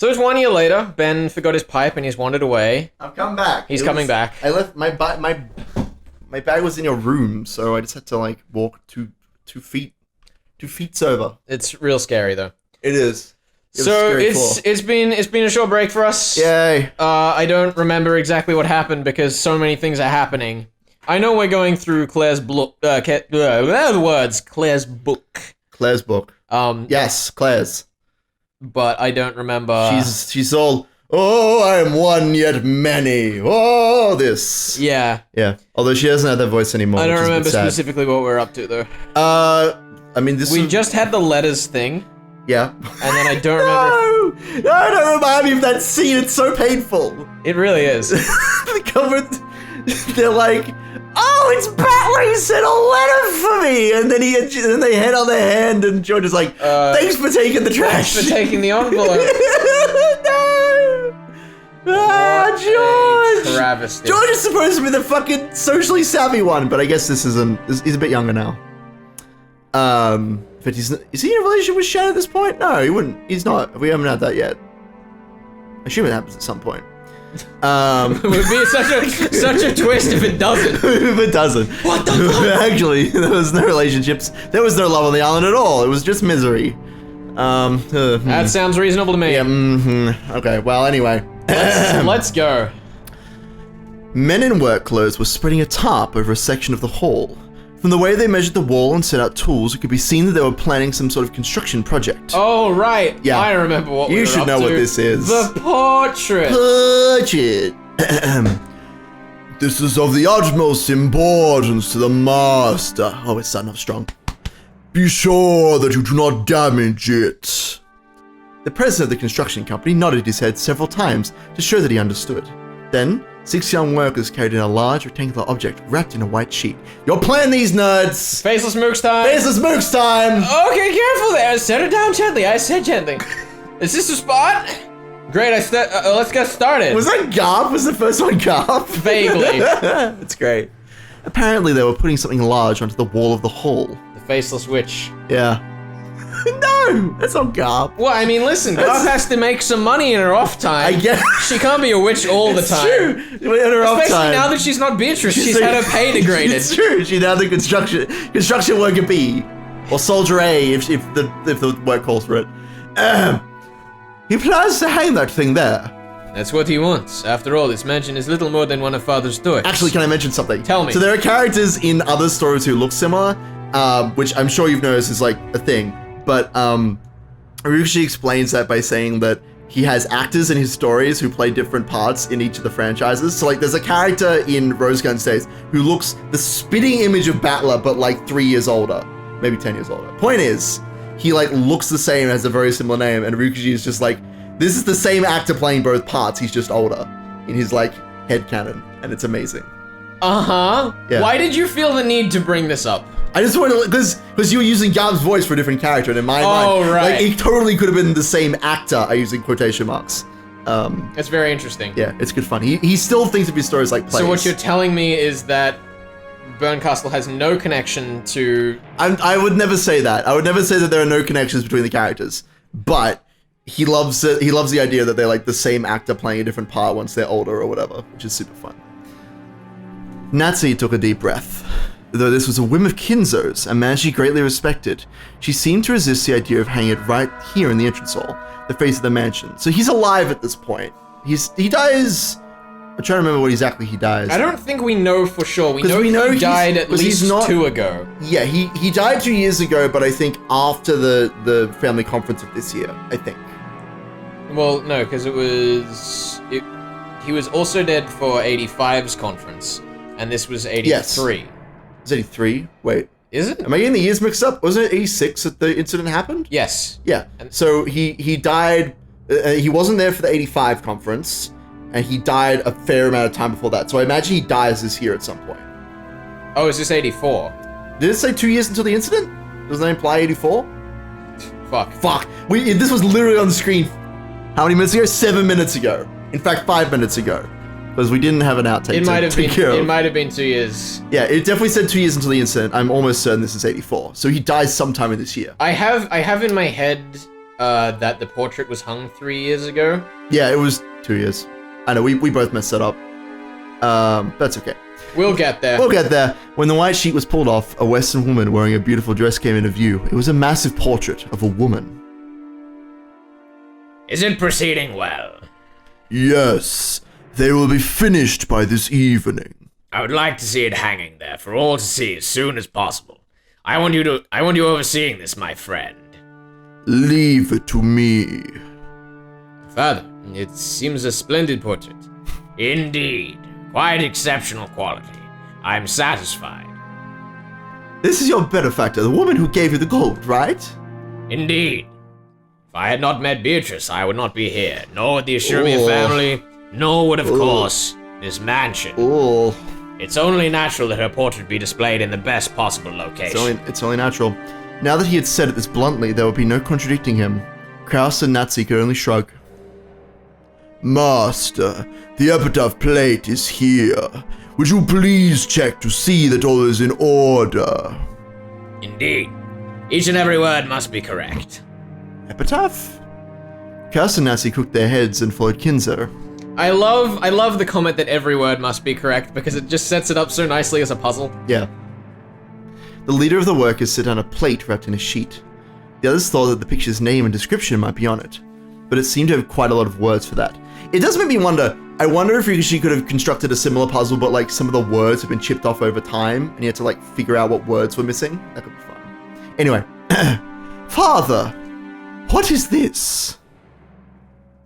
So it's 1 year later. Ben forgot his pipe and he's wandered away. I've come back. He's coming back. I left my bag was in your room, so I just had to like walk two feet over. It's real scary though. It is. So it's been a short break for us. Yay. I don't remember exactly what happened because so many things are happening. I know we're going through Claire's book. Claire's book. Claire's book. Yes, Claire's. But I don't remember. She's all, oh, I am one yet many. Oh, this. Yeah. Yeah. Although she doesn't have that voice anymore. I don't remember specifically what we're up to though. I mean, we just had the letters thing. Yeah. And then I don't remember. No, don't remind me of that scene. It's so painful. It really is. They're like, oh, it's Batley, he sent a letter for me. And then they head on their hand, and George is like, thanks for taking the trash. Thanks for taking the envelope. No. George. Travesty. George is supposed to be the fucking socially savvy one, but I guess he's a bit younger now. But is he in a relationship with Shan at this point? No, he wouldn't. He's not. We haven't had that yet. I assume it happens at some point. It would be such a twist if it doesn't. If it doesn't. What the fuck? Actually, there was no relationships. There was no love on the island at all. It was just misery. That sounds reasonable to me. Yeah, Okay, well, anyway. Let's go. Men in work clothes were spreading a tarp over a section of the hall. From the way they measured the wall and set out tools, it could be seen that they were planning some sort of construction project. Oh, right. Yeah. I remember what we were up to. You should know what this is. The portrait. Portrait. This is of the utmost importance to the master. Oh, it's starting off strong. Be sure that you do not damage it. The president of the construction company nodded his head several times to show that he understood. Then, 6 young workers carried in a large rectangular object wrapped in a white sheet. You'll plan these, nerds! Faceless mooks time! Faceless mooks time! Okay, careful there. Set it down gently. I said gently. Is this the spot? Great, let's get started. Was that Garp? Was the first one Garp? Vaguely. It's great. Apparently they were putting something large onto the wall of the hall. The Faceless Witch. Yeah. No, that's not Garp. Well, I mean, listen, Garp has to make some money in her off time. I guess. She can't be a witch all the time. It's true. In her off Especially time. now that she's not Beatrice, she's had her pay degraded. It's true. She's now the construction worker B, or soldier A, if the word calls for it. He plans to hang that thing there. That's what he wants. After all, this mansion is little more than one of Father's toys. Actually, can I mention something? Tell me. So there are characters in other stories who look similar, which I'm sure you've noticed is like a thing. But Ryushi explains that by saying that he has actors in his stories who play different parts in each of the franchises. So like there's a character in Rose Gun Stays who looks the spitting image of Battler, but like 3 years older, maybe 10 years older. Point is, he like looks the same, has a very similar name, and Ryushi is just like, this is the same actor playing both parts, he's just older in his like headcanon, and it's amazing. Uh-huh. Yeah. Why did you feel the need to bring this up? I just wanted to, because you were using Garb's voice for a different character, and in my mind, right. like, it totally could have been the same actor, I use in quotation marks. It's very interesting. Yeah, it's good fun. He still thinks of his stories like plays. So what you're telling me is that Burncastle has no connection to... I would never say that. I would never say that there are no connections between the characters, but he loves it. He loves the idea that they're like the same actor playing a different part once they're older or whatever, which is super fun. Natsuki took a deep breath. Though this was a whim of Kinzo's, a man she greatly respected, she seemed to resist the idea of hanging it right here in the entrance hall, the face of the mansion. So he's alive at this point. He dies... I'm trying to remember what exactly he dies. I don't think we know for sure. We know he died at least 2 ago. Yeah, he died 2 years ago, but I think after the family conference of this year, I think. Well, no, because he was also dead for 85's conference, and this was 83. Yes. Is it 83? Wait. Is it? Am I getting the years mixed up? Wasn't it 86 that the incident happened? Yes. Yeah. So he died, he wasn't there for the 85 conference, and he died a fair amount of time before that. So I imagine he dies this year at some point. Oh, is this 84? Did it say 2 years until the incident? Does that imply 84? Fuck. This was literally on the screen. How many minutes ago? 7 minutes ago. In fact, 5 minutes ago. Because we didn't have an outtake. It might have been 2 years. Yeah, it definitely said 2 years until the incident. I'm almost certain this is 84. So he dies sometime in this year. I have in my head that the portrait was hung 3 years ago. Yeah, it was 2 years. I know, we both messed that up. That's okay. We'll get there. We'll get there. When the white sheet was pulled off, a Western woman wearing a beautiful dress came into view. It was a massive portrait of a woman. Is it proceeding well? Yes, they will be finished by this evening. I would like to see it hanging there for all to see as soon as possible. I want you overseeing this, my friend. Leave it to me. Father, it seems a splendid portrait. Indeed. Quite exceptional quality. I'm satisfied. This is your benefactor, the woman who gave you the gold, right? Indeed. If I had not met Beatrice, I would not be here, nor would the Ashurmia family, nor would, of course, this mansion. Oh. It's only natural that her portrait be displayed in the best possible location. It's only natural. Now that he had said it this bluntly, there would be no contradicting him. Kraus and Nazi could only shrug. Master, the epitaph plate is here. Would you please check to see that all is in order? Indeed. Each and every word must be correct. Epitaph? Kraus and Nazi cooked their heads and followed Kinzo. I love the comment that every word must be correct because it just sets it up so nicely as a puzzle. Yeah. The leader of the workers set down a plate wrapped in a sheet. The others thought that the picture's name and description might be on it, but it seemed to have quite a lot of words for that. It does make me wonder, I wonder if she could have constructed a similar puzzle, but like some of the words have been chipped off over time, and you had to like figure out what words were missing. That could be fun. Anyway, Father, what is this?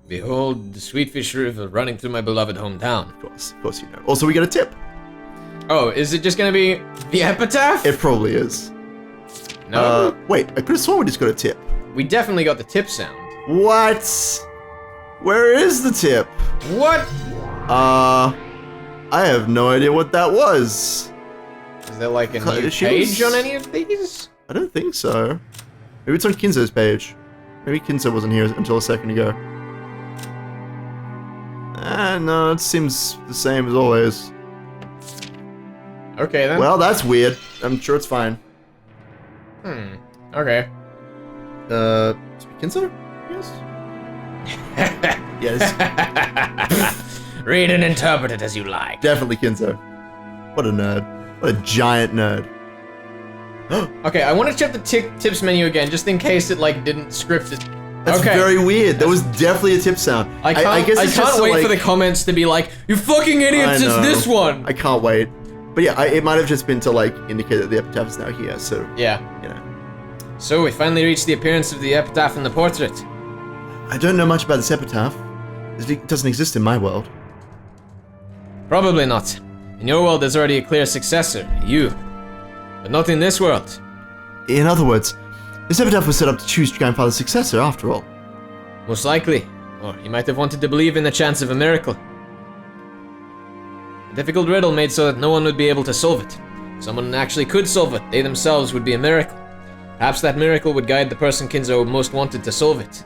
Behold the Sweetfish River running through my beloved hometown. Of course you know. Also, we get a tip. Oh, is it just gonna be the epitaph? It probably is. No. Wait, I could have sworn we just got a tip. We definitely got the tip sound. What? Where is the tip? What? I have no idea what that was. Is there like a new page on any of these? I don't think so. Maybe it's on Kinzo's page. Maybe Kinzo wasn't here until a second ago. No, it seems the same as always. Okay then. Well, that's weird. I'm sure it's fine. Okay. Kinzo? Yes? Yes. Read and interpret it as you like. Definitely Kinzo. What a nerd. What a giant nerd. Okay, I want to check the tips menu again, just in case it like didn't script it. That's very weird. There was definitely a tip sound. I can't wait for the comments to be like, "You fucking idiots! It's this one." I can't wait. But yeah, it might have just been to like indicate that the epitaph is now here. So yeah, you know. So we finally reached the appearance of the epitaph in the portrait. I don't know much about this epitaph. It doesn't exist in my world. Probably not. In your world, there's already a clear successor, you. But not in this world. In other words, this epitaph was set up to choose grandfather's successor, after all. Most likely. Or he might have wanted to believe in the chance of a miracle. A difficult riddle made so that no one would be able to solve it. If someone actually could solve it, they themselves would be a miracle. Perhaps that miracle would guide the person Kinzo most wanted to solve it.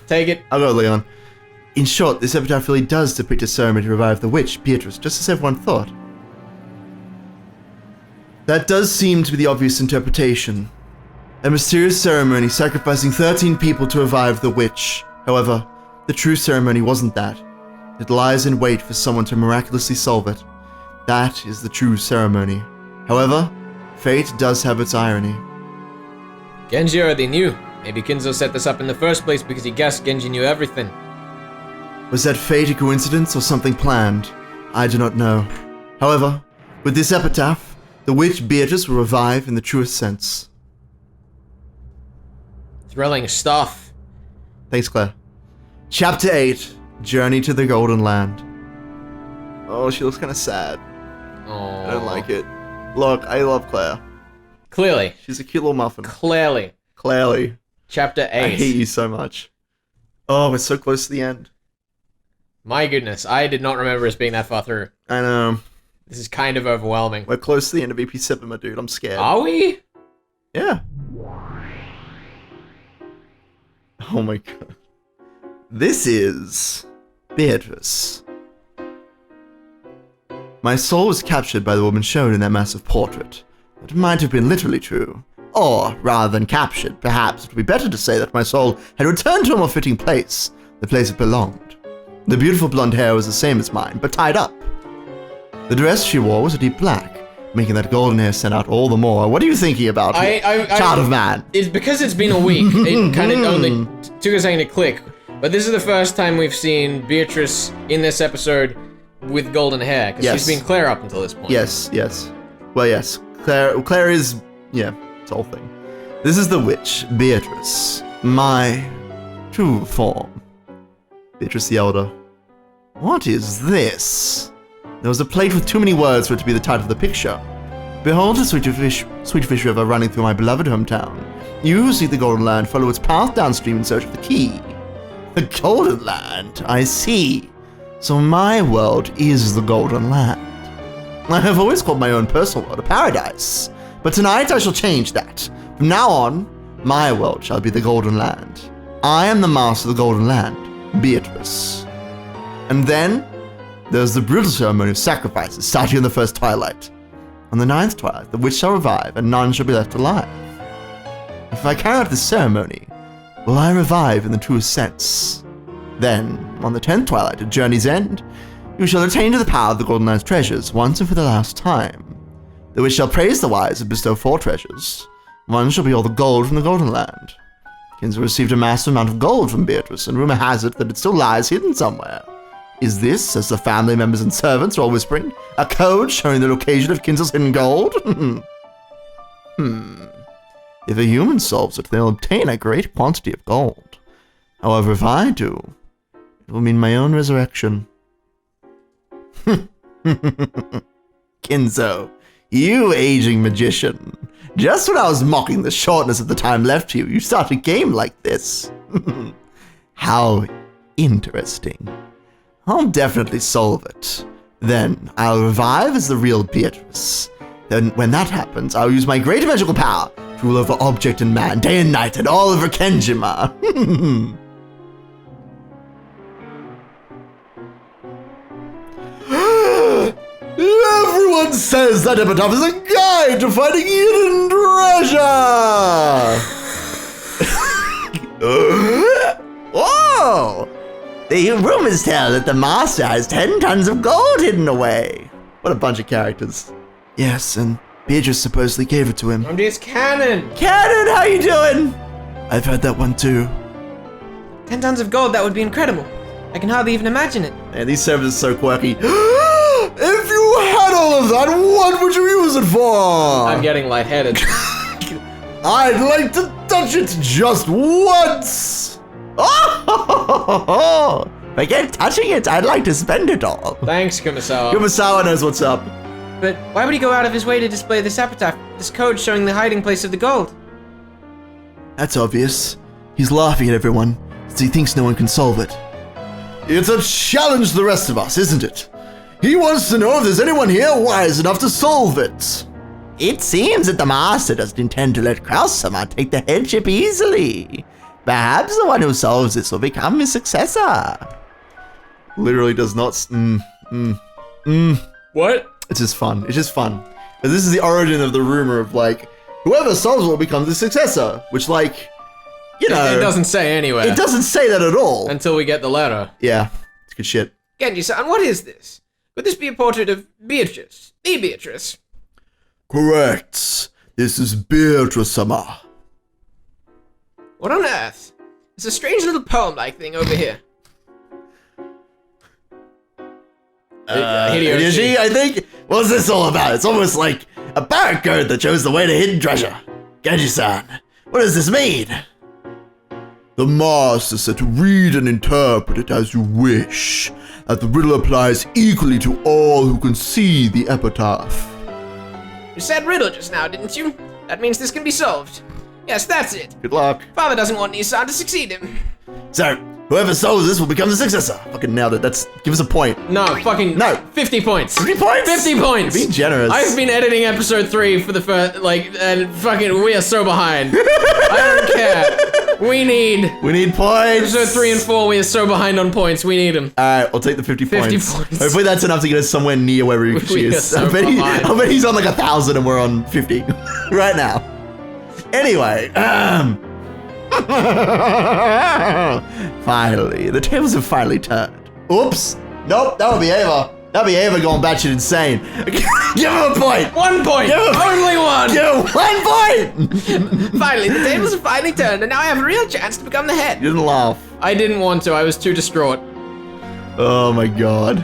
Take it. I'll go, Leon. In short, this epitaph really does depict a ceremony to revive the witch, Beatrice, just as everyone thought. That does seem to be the obvious interpretation. A mysterious ceremony sacrificing 13 people to revive the witch. However, the true ceremony wasn't that. It lies in wait for someone to miraculously solve it. That is the true ceremony. However, fate does have its irony. Genji already knew. Maybe Kinzo set this up in the first place because he guessed Genji knew everything. Was that fate a coincidence or something planned? I do not know. However, with this epitaph, the witch Beatrice will revive in the truest sense. Thrilling stuff. Thanks, Claire. Chapter 8, Journey to the Golden Land. Oh, she looks kind of sad. Aww. I don't like it. Look, I love Claire. Clearly. She's a cute little muffin. Clearly. Chapter 8. I hate you so much. Oh, we're so close to the end. My goodness, I did not remember us being that far through. I know. This is kind of overwhelming. We're close to the end of EP7, my dude. I'm scared. Are we? Yeah. Oh my god. This is Beatrice. My soul was captured by the woman shown in that massive portrait. It might have been literally true. Or, rather than captured, perhaps it would be better to say that my soul had returned to a more fitting place, the place it belonged. The beautiful blonde hair was the same as mine, but tied up. The dress she wore was a deep black, making that golden hair stand out all the more. What are you thinking about, child of man? It's because it's been a week. It kind of only took a second to click. But this is the first time we've seen Beatrice in this episode with golden hair, because she's been Claire up until this point. Yes. Well, yes. Claire is, it's the whole thing. This is the witch, Beatrice. My true form. Beatrice the Elder. What is this? There was a plate with too many words for it to be the title of the picture. Behold the sweet fish river running through my beloved hometown. You who seek the Golden Land follow its path downstream in search of the key. The Golden Land, I see. So my world is the Golden Land. I have always called my own personal world a paradise, but tonight I shall change that. From now on, my world shall be the Golden Land. I am the master of the Golden Land, Beatrice. And then, there's the brutal ceremony of sacrifices starting on the first twilight. On the 9th twilight, the witch shall revive, and none shall be left alive. If I carry out this ceremony, will I revive in the truest sense? Then, on the 10th twilight, at journey's end, you shall attain to the power of the Golden Land's treasures once and for the last time. The witch shall praise the wise and bestow 4 treasures. One shall be all the gold from the Golden Land. Kinzo received a massive amount of gold from Beatrice, and rumor has it that it still lies hidden somewhere. Is this, as the family members and servants are all whispering, a code showing the location of Kinzo's hidden gold? If a human solves it, they'll obtain a great quantity of gold. However, if I do, it will mean my own resurrection. Kinzo, you aging magician. Just when I was mocking the shortness of the time left you, you start a game like this. How interesting. I'll definitely solve it. Then I'll revive as the real Beatrice. Then when that happens, I'll use my great magical power to rule over object and man, day and night, and all over Kenjima. Everyone says that epitaph is a guide to finding hidden treasure. Whoa! The rumors tell that the master has 10 tons of gold hidden away. What a bunch of characters. Yes, and Beatrice supposedly gave it to him. It's canon! Canon, how you doing? I've heard that one too. 10 tons of gold, that would be incredible. I can hardly even imagine it. Man, these servers are so quirky. If you had all of that, what would you use it for? I'm getting lightheaded. I'd like to touch it just once. Oh! Forget touching it, I'd like to spend it all. Thanks, Kumasawa. Kumasawa knows what's up. But why would he go out of his way to display this epitaph, this code showing the hiding place of the gold? That's obvious. He's laughing at everyone, since he thinks no one can solve it. It's a challenge to the rest of us, isn't it? He wants to know if there's anyone here wise enough to solve it. It seems that the master doesn't intend to let Kraus-sama take the headship easily. Perhaps the one who solves this will become his successor. Literally does not. What? It's just fun. It's just fun. And this is the origin of the rumor of like, whoever solves it will become the successor. Which, like, you know. It doesn't say anywhere. It doesn't say that at all. Until we get the letter. Yeah, it's good shit. Genji-san, what is this? Could this be a portrait of Beatrice? The Beatrice? Correct. This is Beatrice-sama. What on earth? It's a strange little poem-like thing over here. Hideyoshi, I think? What's this all about? It's almost like a barcode that shows the way to hidden treasure. Genji-san, what does this mean? The master said to read and interpret it as you wish, that the riddle applies equally to all who can see the epitaph. You said riddle just now, didn't you? That means this can be solved. Yes, that's it. Good luck. Father doesn't want Nissan to succeed him. So, whoever solves this will become the successor. Fucking nailed it. Give us a point. No, fucking... No. 50 points. 50 points? 50 points. You're being generous. I've been editing episode 3 for the first, and fucking, we are so behind. I don't care. We need points. Episode 3 and 4, we are so behind on points. We need them. Alright, I'll take the 50 points. points. Hopefully that's enough to get us somewhere near where Rikishi is. So I bet he's on like 1,000 and we're on 50 right now. Anyway, finally, the tables have finally turned. Oops. Nope, that would be Ava. That'd be Ava going batshit insane. Give him a point. 1 point. Only one. Give him 1 point. Finally, the tables have finally turned, and now I have a real chance to become the head. You didn't laugh. I didn't want to. I was too distraught. Oh my god.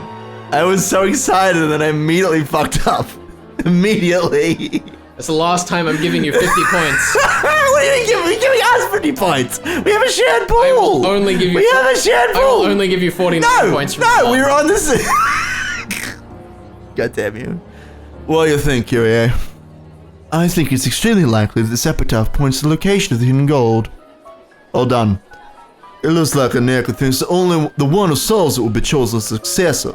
I was so excited and then I immediately fucked up. Immediately. That's the last time I'm giving you 50 points. What are you giving us 50 points? We have a shared pool. I will only give you. We have a shared pool. I will only give you 49 points. No, we were on this. God damn you. What do you think, Kyrie? I think it's extremely likely that this epitaph points to the location of the hidden gold. All done. It looks like Umineko thinks that only the one who solves it will be chosen as successor.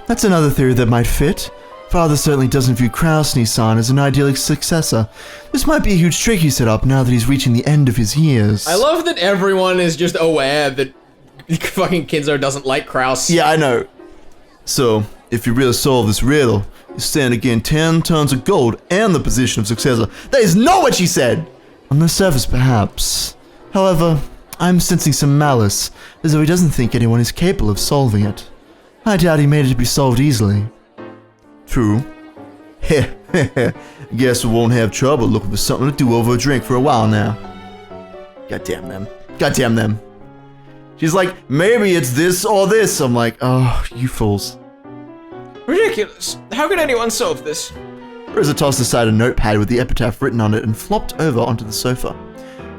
That's another theory that might fit. Father certainly doesn't view Krasny-san as an ideal successor. This might be a huge trick he set up now that he's reaching the end of his years. I love that everyone is just aware that fucking Kinzo doesn't like Kraus. Yeah, I know. So, if you really solve this riddle, you stand to gain 10 tons of gold and the position of successor. That is not what she said! On the surface, perhaps. However, I'm sensing some malice, as though he doesn't think anyone is capable of solving it. I doubt he made it to be solved easily. True. Heh, guess we won't have trouble looking for something to do over a drink for a while now. Goddamn them. Goddamn them. She's like, maybe it's this or this. I'm like, oh, you fools. Ridiculous. How could anyone solve this? Rosa tossed aside a notepad with the epitaph written on it and flopped over onto the sofa.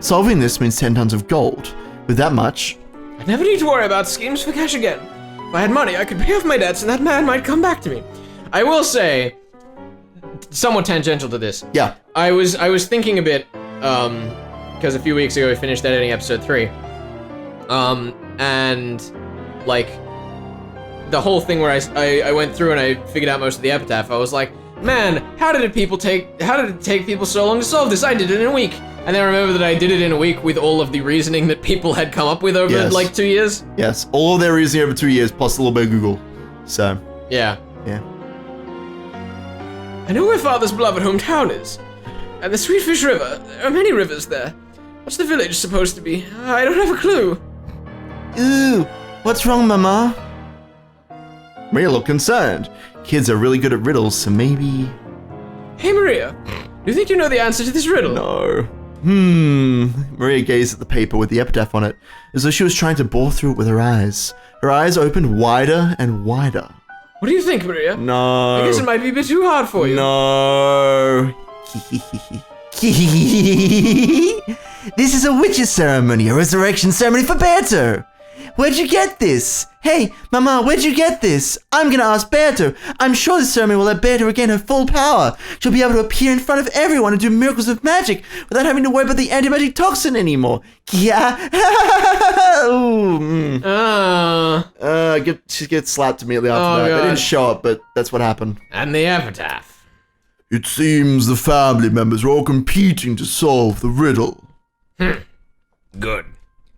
Solving this means 10 tons of gold. With that much, I never need to worry about schemes for cash again. If I had money, I could pay off my debts and that man might come back to me. I will say, somewhat tangential to this. Yeah. I was thinking a bit, because a few weeks ago we finished editing episode 3. And, like, the whole thing where I went through and I figured out most of the epitaph, I was like, man, how did it take people so long to solve this? I did it in a week. And then I remember that I did it in a week with all of the reasoning that people had come up with over, like, 2 years. Yes, all of their reasoning over 2 years, plus a little bit of Google. So. Yeah. Yeah. I know where Father's beloved hometown is. And the Sweetfish River. There are many rivers there. What's the village supposed to be? I don't have a clue. Ooh, what's wrong, Mama? Maria looked concerned. Kids are really good at riddles, so maybe... Hey, Maria. Do you think you know the answer to this riddle? No. Maria gazed at the paper with the epitaph on it, as though she was trying to bore through it with her eyes. Her eyes opened wider and wider. What do you think, Maria? No. I guess it might be a bit too hard for you. No. This is a witch's ceremony, a resurrection ceremony for Berto. Where'd you get this? Hey, Mama, where'd you get this? I'm gonna ask Berto. I'm sure this ceremony will let Berto regain her full power. She'll be able to appear in front of everyone and do miracles of magic without having to worry about the anti-magic toxin anymore. Yeah. She gets slapped immediately after that. God. They didn't show up, but that's what happened. And the epitaph. It seems the family members are all competing to solve the riddle. Good.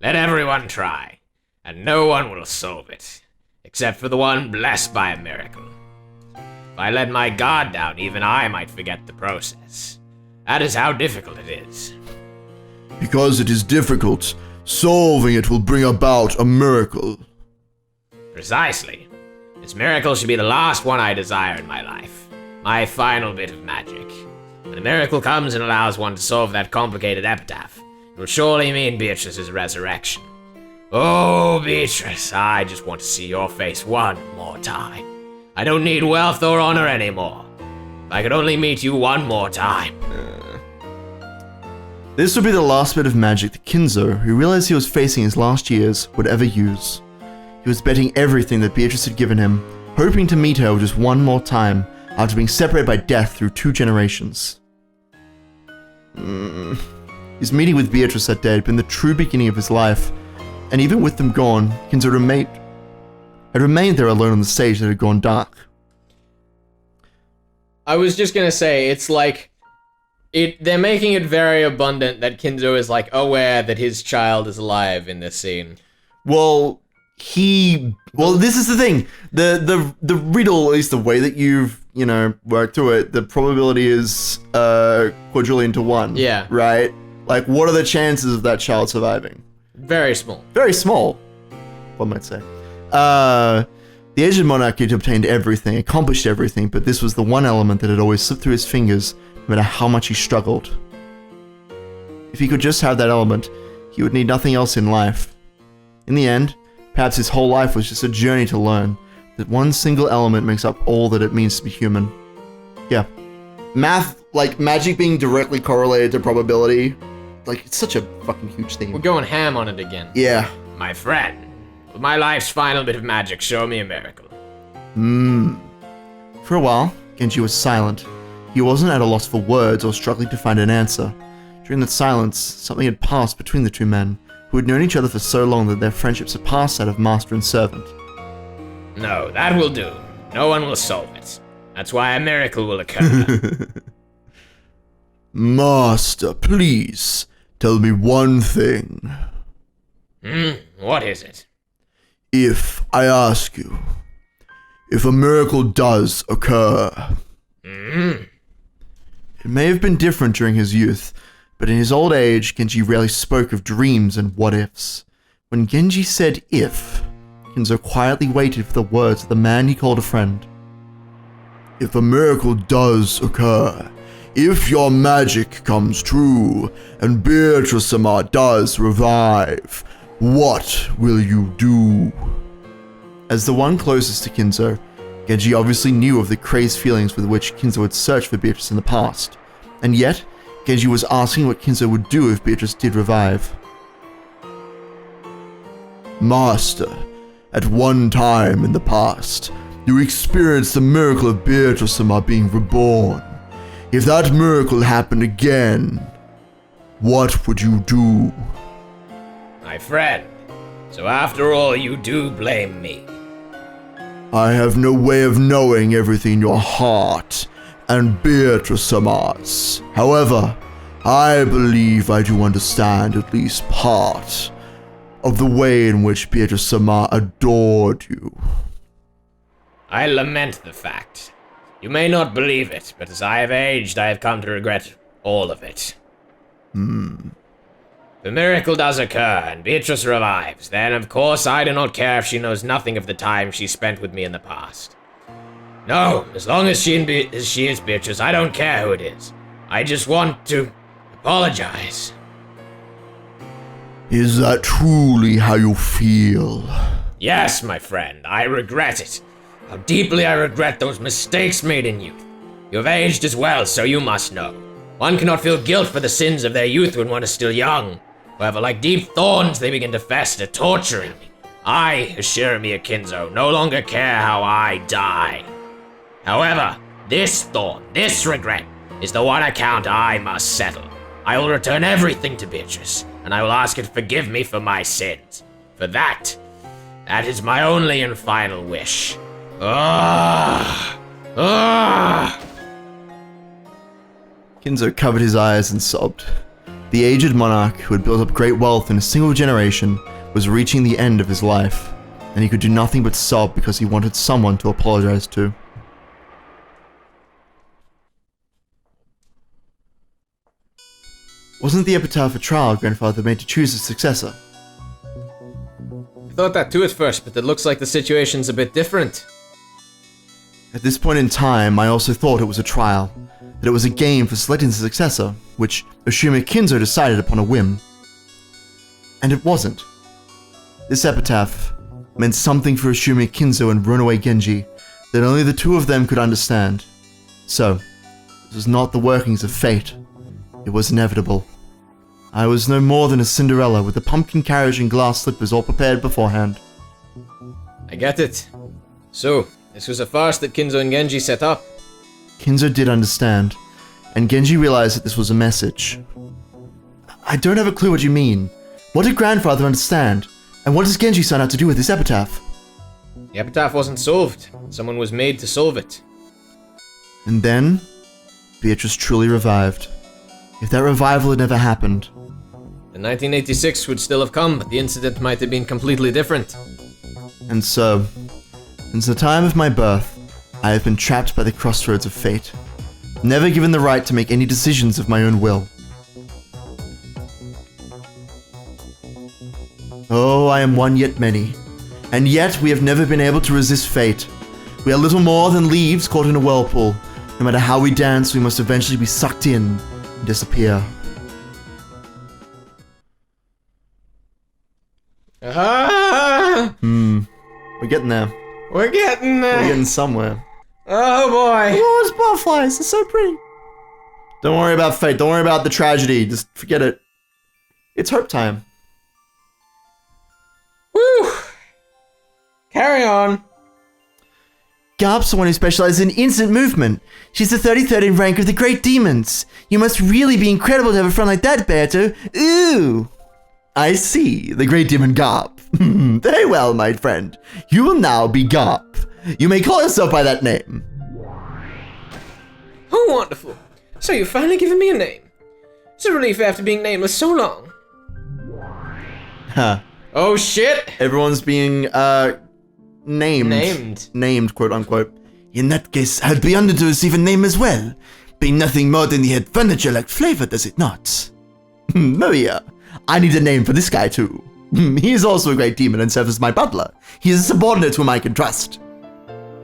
Let everyone try. And no one will solve it, except for the one blessed by a miracle. If I let my guard down, even I might forget the process. That is how difficult it is. Because it is difficult, solving it will bring about a miracle. Precisely. This miracle should be the last one I desire in my life. My final bit of magic. When a miracle comes and allows one to solve that complicated epitaph, it will surely mean Beatrice's resurrection. Oh, Beatrice, I just want to see your face one more time. I don't need wealth or honor anymore. If I could only meet you one more time. This would be the last bit of magic that Kinzo, who realized he was facing his last years, would ever use. He was betting everything that Beatrice had given him, hoping to meet her just one more time, after being separated by death through 2 generations. His meeting with Beatrice that day had been the true beginning of his life, and even with them gone, Kinzo had remained there alone on the stage that had gone dark. I was just gonna say, it's like They're making it very abundant that Kinzo is like aware that his child is alive in this scene. Well, this is the thing. The riddle, at least the way that you've, worked through it, the probability is quadrillion to 1. Yeah. Right? Like, what are the chances of that child surviving? Very small. Very small, one might say. The aged monarch had obtained everything, accomplished everything, but this was the one element that had always slipped through his fingers, no matter how much he struggled. If he could just have that element, he would need nothing else in life. In the end, perhaps his whole life was just a journey to learn that one single element makes up all that it means to be human. Yeah. Math, like magic being directly correlated to probability, like it's such a fucking huge thing. We're going ham on it again. Yeah. My friend, with my life's final bit of magic, show me a miracle. For a while, Genji was silent. He wasn't at a loss for words or struggling to find an answer. During that silence, something had passed between the two men, who had known each other for so long that their friendship surpassed that of master and servant. No, that will do. No one will solve it. That's why a miracle will occur. Master, please, tell me one thing. What is it? If I ask you, if a miracle does occur. It may have been different during his youth, but in his old age, Genji rarely spoke of dreams and what-ifs. When Genji said if, Kinzo quietly waited for the words of the man he called a friend. If a miracle does occur, if your magic comes true, and Beatrice-sama does revive, what will you do? As the one closest to Kinzo, Genji obviously knew of the crazed feelings with which Kinzo had searched for Beatrice in the past, and yet, Genji was asking what Kinzo would do if Beatrice did revive. Master, at one time in the past, you experienced the miracle of Beatrice-sama being reborn. If that miracle happened again, what would you do? My friend, so after all, you do blame me. I have no way of knowing everything in your heart and Beatrice-sama's. However, I believe I do understand at least part of the way in which Beatrice-sama adored you. I lament the fact. You may not believe it, but as I have aged, I have come to regret all of it. The miracle does occur, and Beatrice revives. Then, of course, I do not care if she knows nothing of the time she spent with me in the past. No, as long as she is Beatrice, I don't care who it is. I just want to apologize. Is that truly how you feel? Yes, my friend, I regret it. How deeply I regret those mistakes made in youth. You have aged as well, so you must know. One cannot feel guilt for the sins of their youth when one is still young. However, like deep thorns, they begin to fester, torturing me. I, Ashirami Akinzo, no longer care how I die. However, this thorn, this regret, is the one account I must settle. I will return everything to Beatrice, and I will ask her to forgive me for my sins. For that is my only and final wish. Kinzo covered his eyes and sobbed. The aged monarch, who had built up great wealth in a single generation, was reaching the end of his life, and he could do nothing but sob because he wanted someone to apologize to. Wasn't the epitaph a trial grandfather made to choose his successor? I thought that too at first, but it looks like the situation's a bit different. At this point in time, I also thought it was a trial, that it was a game for selecting the successor, which Ashumi Kinzo decided upon a whim. And it wasn't. This epitaph meant something for Ashumi Kinzo and runaway Genji that only the two of them could understand. So, this was not the workings of fate. It was inevitable. I was no more than a Cinderella with a pumpkin carriage and glass slippers all prepared beforehand. I get it. So, this was a farce that Kinzo and Genji set up. Kinzo did understand, and Genji realized that this was a message. I don't have a clue what you mean. What did grandfather understand? And what does Genji sign out to do with this epitaph? The epitaph wasn't solved. Someone was made to solve it. And then, Beatrice truly revived. if that revival had never happened. The 1986 would still have come, but the incident might have been completely different. And so, since the time of my birth, I have been trapped by the crossroads of fate, never given the right to make any decisions of my own will. Oh, I am one yet many, and yet we have never been able to resist fate. We are little more than leaves caught in a whirlpool. No matter how we dance, we must eventually be sucked in and disappear. We're getting there. We're getting there. We're getting somewhere. Oh boy. Oh, it's butterflies. They're so pretty. Don't worry about fate. Don't worry about the tragedy. Just forget it. It's hope time. Woo. Carry on. Garp's the one who specializes in instant movement. She's the 33rd in rank of the Great Demons. You must really be incredible to have a friend like that, Beato. Ooh. I see. The Great Demon Garp. Very well, my friend. You will now be Garp. You may call yourself by that name. Oh, wonderful. So you've finally given me a name. It's a relief after being nameless so long. Huh. Oh, shit. Everyone's being, named. Named, quote unquote. In that case, I'd be honored to receive a name as well. Being nothing more than the head furniture like flavor, does it not? Maria, I need a name for this guy too. He is also a great demon and serves as my butler. He is a subordinate whom I can trust.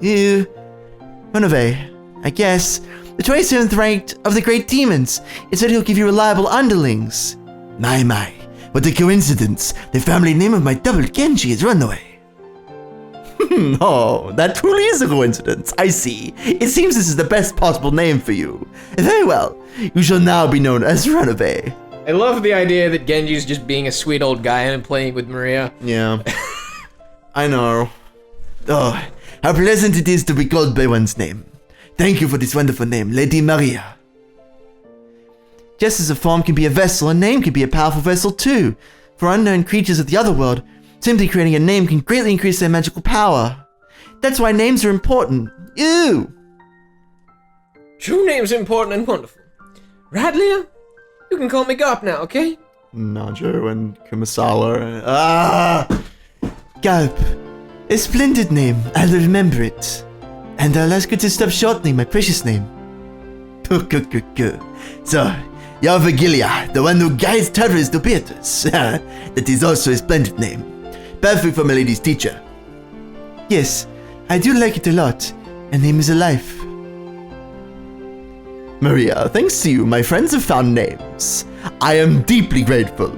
Renove, I guess. The 27th ranked of the great demons. It said he'll give you reliable underlings. My, what a coincidence. The family name of my double Genji is Runaway. Oh, that truly is a coincidence. I see. It seems this is the best possible name for you. Very well. You shall now be known as Runaway. I love the idea that Genji's just being a sweet old guy and playing with Maria. Yeah. I know. Oh, how pleasant it is to be called by one's name. Thank you for this wonderful name, Lady Maria. Just as a form can be a vessel, a name can be a powerful vessel too. For unknown creatures of the other world, simply creating a name can greatly increase their magical power. That's why names are important. Ew! True name's important and wonderful. Right, Leah? You can call me Garp now, okay? Najo and Kumasawa. Garp. A splendid name. I'll remember it. And I'll ask you to stop shortening my precious name. So, you're Vigilia, the one who guides travelers to Beatrice. That is also a splendid name. Perfect for my lady's teacher. Yes, I do like it a lot. A name is a life. Maria, thanks to you, my friends have found names. I am deeply grateful.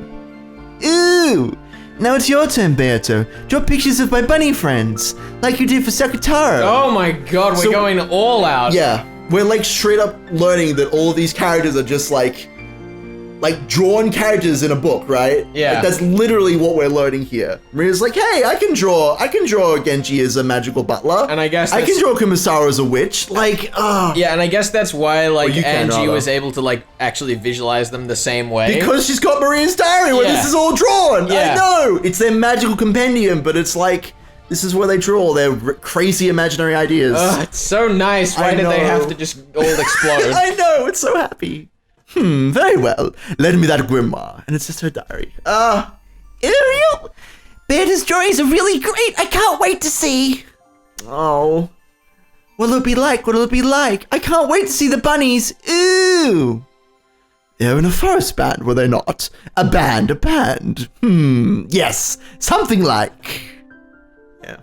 Ooh! Now it's your turn, Beato. Draw pictures of my bunny friends, like you did for Sakutaro. Oh my god, we're going all out. Yeah, we're like straight up learning that all of these characters are just like drawn characters in a book, right? Yeah. Like, that's literally what we're learning here. Maria's like, hey, I can draw Genji as a magical butler. And I guess I can draw Kumasawa as a witch. Like, yeah, and I guess that's why, like, you can, Angie rather. was able to, like, actually visualize them the same way. Because she's got Maria's diary where this is all drawn. Yeah. I know. It's their magical compendium, but it's like, this is where they draw their crazy imaginary ideas. It's so nice. Why did they have to just all explode? I know. It's so happy. Very well. Lend me that grimoire. And it's just her diary. Ariel! Bearda's drawings are really great. I can't wait to see. Oh. What'll it be like? What'll it be like? I can't wait to see the bunnies. Ooh. They're in a forest band, were they not? A band. Yes. Something like. Yeah.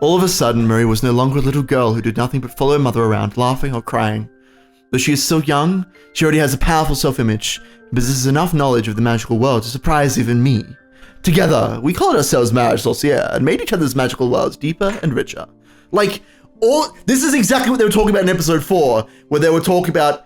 All of a sudden, Marie was no longer a little girl who did nothing but follow her mother around, laughing or crying. Though she is still young, she already has a powerful self-image, and possesses enough knowledge of the magical world to surprise even me. Together, we called ourselves Marriage Sorcière and made each other's magical worlds deeper and richer. Like, this is exactly what they were talking about in episode 4, where they were talking about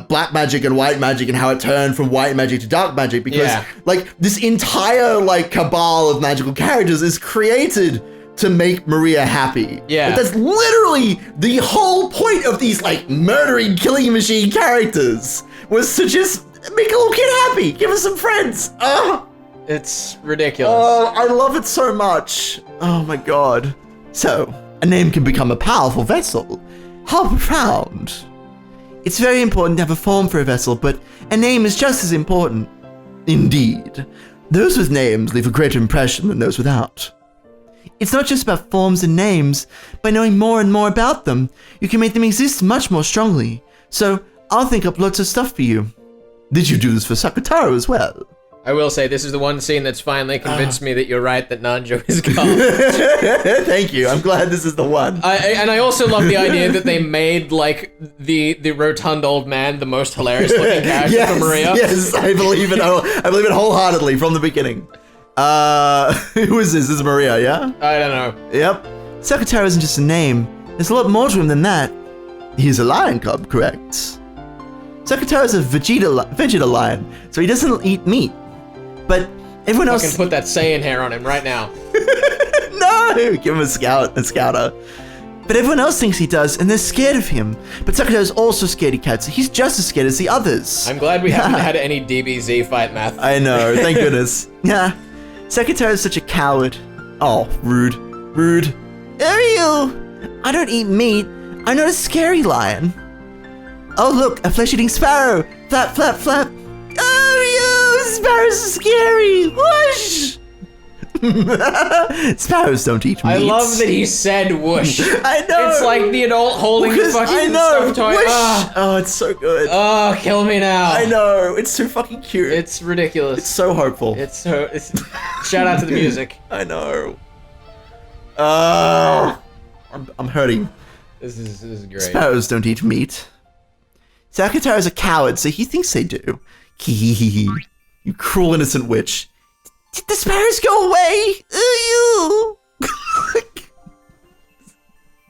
black magic and white magic and how it turned from white magic to dark magic, because like this entire like cabal of magical characters is created to make Maria happy. Yeah. Like, that's literally the whole point of these like murdering killing machine characters, was to just make a little kid happy, give us some friends. It's ridiculous. Oh, I love it so much. Oh my god. So, a name can become a powerful vessel. How profound. It's very important to have a form for a vessel, but a name is just as important. Indeed. Those with names leave a greater impression than those without. It's not just about forms and names. By knowing more and more about them, you can make them exist much more strongly. So, I'll think up lots of stuff for you. Did you do this for Sakutaro as well? I will say, this is the one scene that's finally convinced me that you're right, that Nanjo is gone. Thank you. I'm glad this is the one. I also love the idea that they made, like, the rotund old man the most hilarious looking character for Maria. Yes, I believe it. I believe it wholeheartedly from the beginning. Who is this? This is Maria, yeah? I don't know. Yep. Sakutaro isn't just a name. There's a lot more to him than that. He's a lion cub, correct? Sakutaro is a Vegeta lion, so he doesn't eat meat. But everyone else... I can put that Saiyan hair on him right now. No! Give him a scouter. But everyone else thinks he does, and they're scared of him. But Sakutaro's also scaredy cat, so he's just as scared as the others. I'm glad we haven't had any DBZ fight math. I know, thank goodness. Yeah. Sakutaro's such a coward. Oh, rude. Rude. Ariel! I don't eat meat. I'm not a scary lion. Oh look, a flesh-eating sparrow! Flap, flap, flap! Ariel! Sparrows are scary! Whoosh! Sparrows don't eat meat. I love that he said whoosh. I know! It's like the adult holding the fucking stuffed toy. Whoosh! Oh, it's so good. Oh, kill me now. I know, it's so fucking cute. It's ridiculous. It's so hopeful. It's shout out to the music. I know. I'm hurting. This is great. Sparrows don't eat meat. Sakutaro's a coward, so he thinks they do. You cruel innocent witch. Did the sparrows go away? You.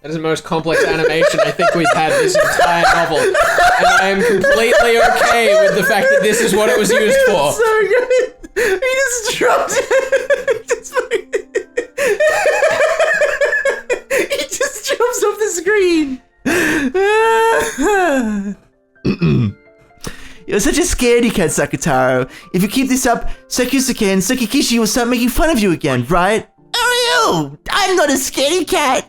That is the most complex animation I think we've had this entire novel. And I am completely okay with the fact that this is what it was used for. So good. He just dropped it. He just jumps off the screen. You're such a scaredy cat, Sakutaro. If you keep this up, Sakusuke and Sakikishi will start making fun of you again, right? Oh, I'm not a scaredy cat.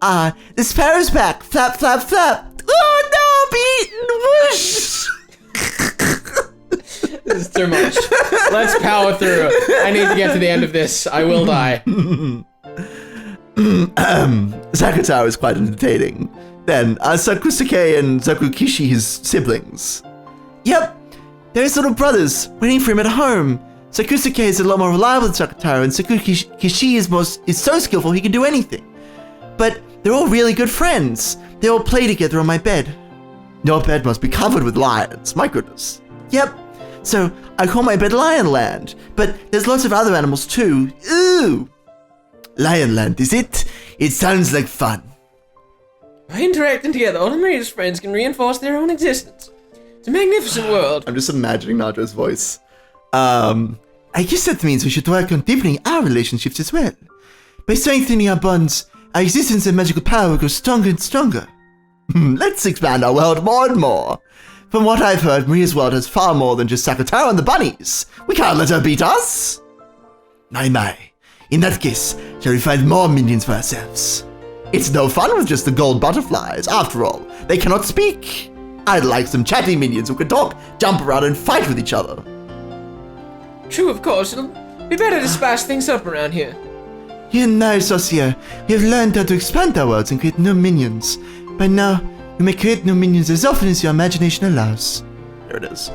The sparrow's back. Flap, flap, flap. Oh no, I'm eaten. Whoosh. This is too much. Let's power through. I need to get to the end of this. I will die. Sakutaro is quite entertaining. Then, Sakusuke and Sakukishi, his siblings. Yep, they're his little brothers, waiting for him at home. Sakusuke is a lot more reliable than Sakutaro, and Sakukishi is so skillful he can do anything. But they're all really good friends. They all play together on my bed. Your bed must be covered with lions, my goodness. Yep, so I call my bed Lionland, but there's lots of other animals too. Ooh! Lionland, is it? It sounds like fun. By interacting together, all of Maria's friends can reinforce their own existence. It's a magnificent world. I'm just imagining Najo's voice. I guess that means we should work on deepening our relationships as well. By strengthening our bonds, our existence and magical power will grow stronger and stronger. Let's expand our world more and more. From what I've heard, Maria's world has far more than just Sakutaro and the bunnies. We can't let her beat us. My. In that case, shall we find more minions for ourselves? It's no fun with just the gold butterflies. After all, they cannot speak. I'd like some chatty minions who can talk, jump around, and fight with each other. True, of course. It'll be better to spice things up around here. You know, Sosia, we have learned how to expand our worlds and create new minions. By now, you may create new minions as often as your imagination allows. There it is.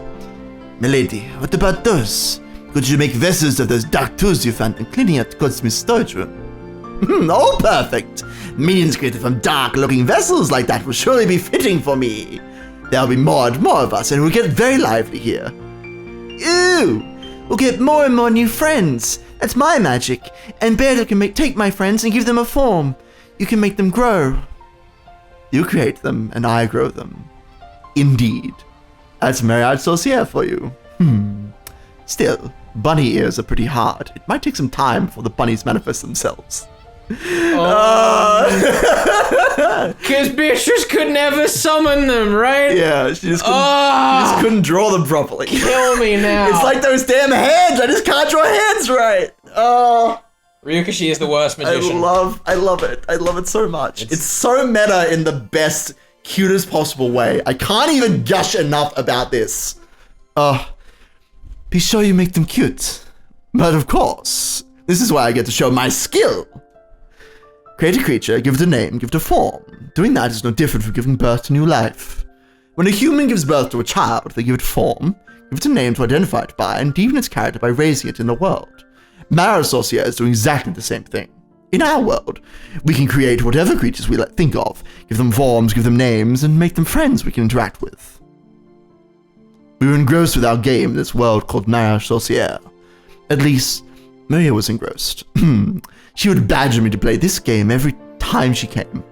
Milady, what about those? Could you make vessels of those dark tools you found in cleaning out Goldsmith's storage room? Oh, perfect! Minions created from dark-looking vessels like that will surely be fitting for me. There'll be more and more of us, and we'll get very lively here. Ooh! We'll get more and more new friends. That's my magic. And Beardo can take my friends and give them a form. You can make them grow. You create them, and I grow them. Indeed. That's Marriage Saucier for you. Still, bunny ears are pretty hard. It might take some time before the bunnies manifest themselves. Because Beatrice could never summon them, right? Yeah, she just couldn't draw them properly. Kill me now. It's like those damn hands. I just can't draw hands right. Oh. Ryukishi is the worst magician. I love it. I love it so much. It's so meta in the best cutest possible way. I can't even gush enough about this. Be sure you make them cute. But of course, this is why I get to show my skill. Create a creature, give it a name, give it a form. Doing that is no different from giving birth to new life. When a human gives birth to a child, they give it form, give it a name to identify it by, and deepen its character by raising it in the world. Marriage Sorcier is doing exactly the same thing. In our world, we can create whatever creatures we think of, give them forms, give them names, and make them friends we can interact with. We were engrossed with our game in this world called Marriage Sorcier. At least, Maria was engrossed. She would badger me to play this game every time she came.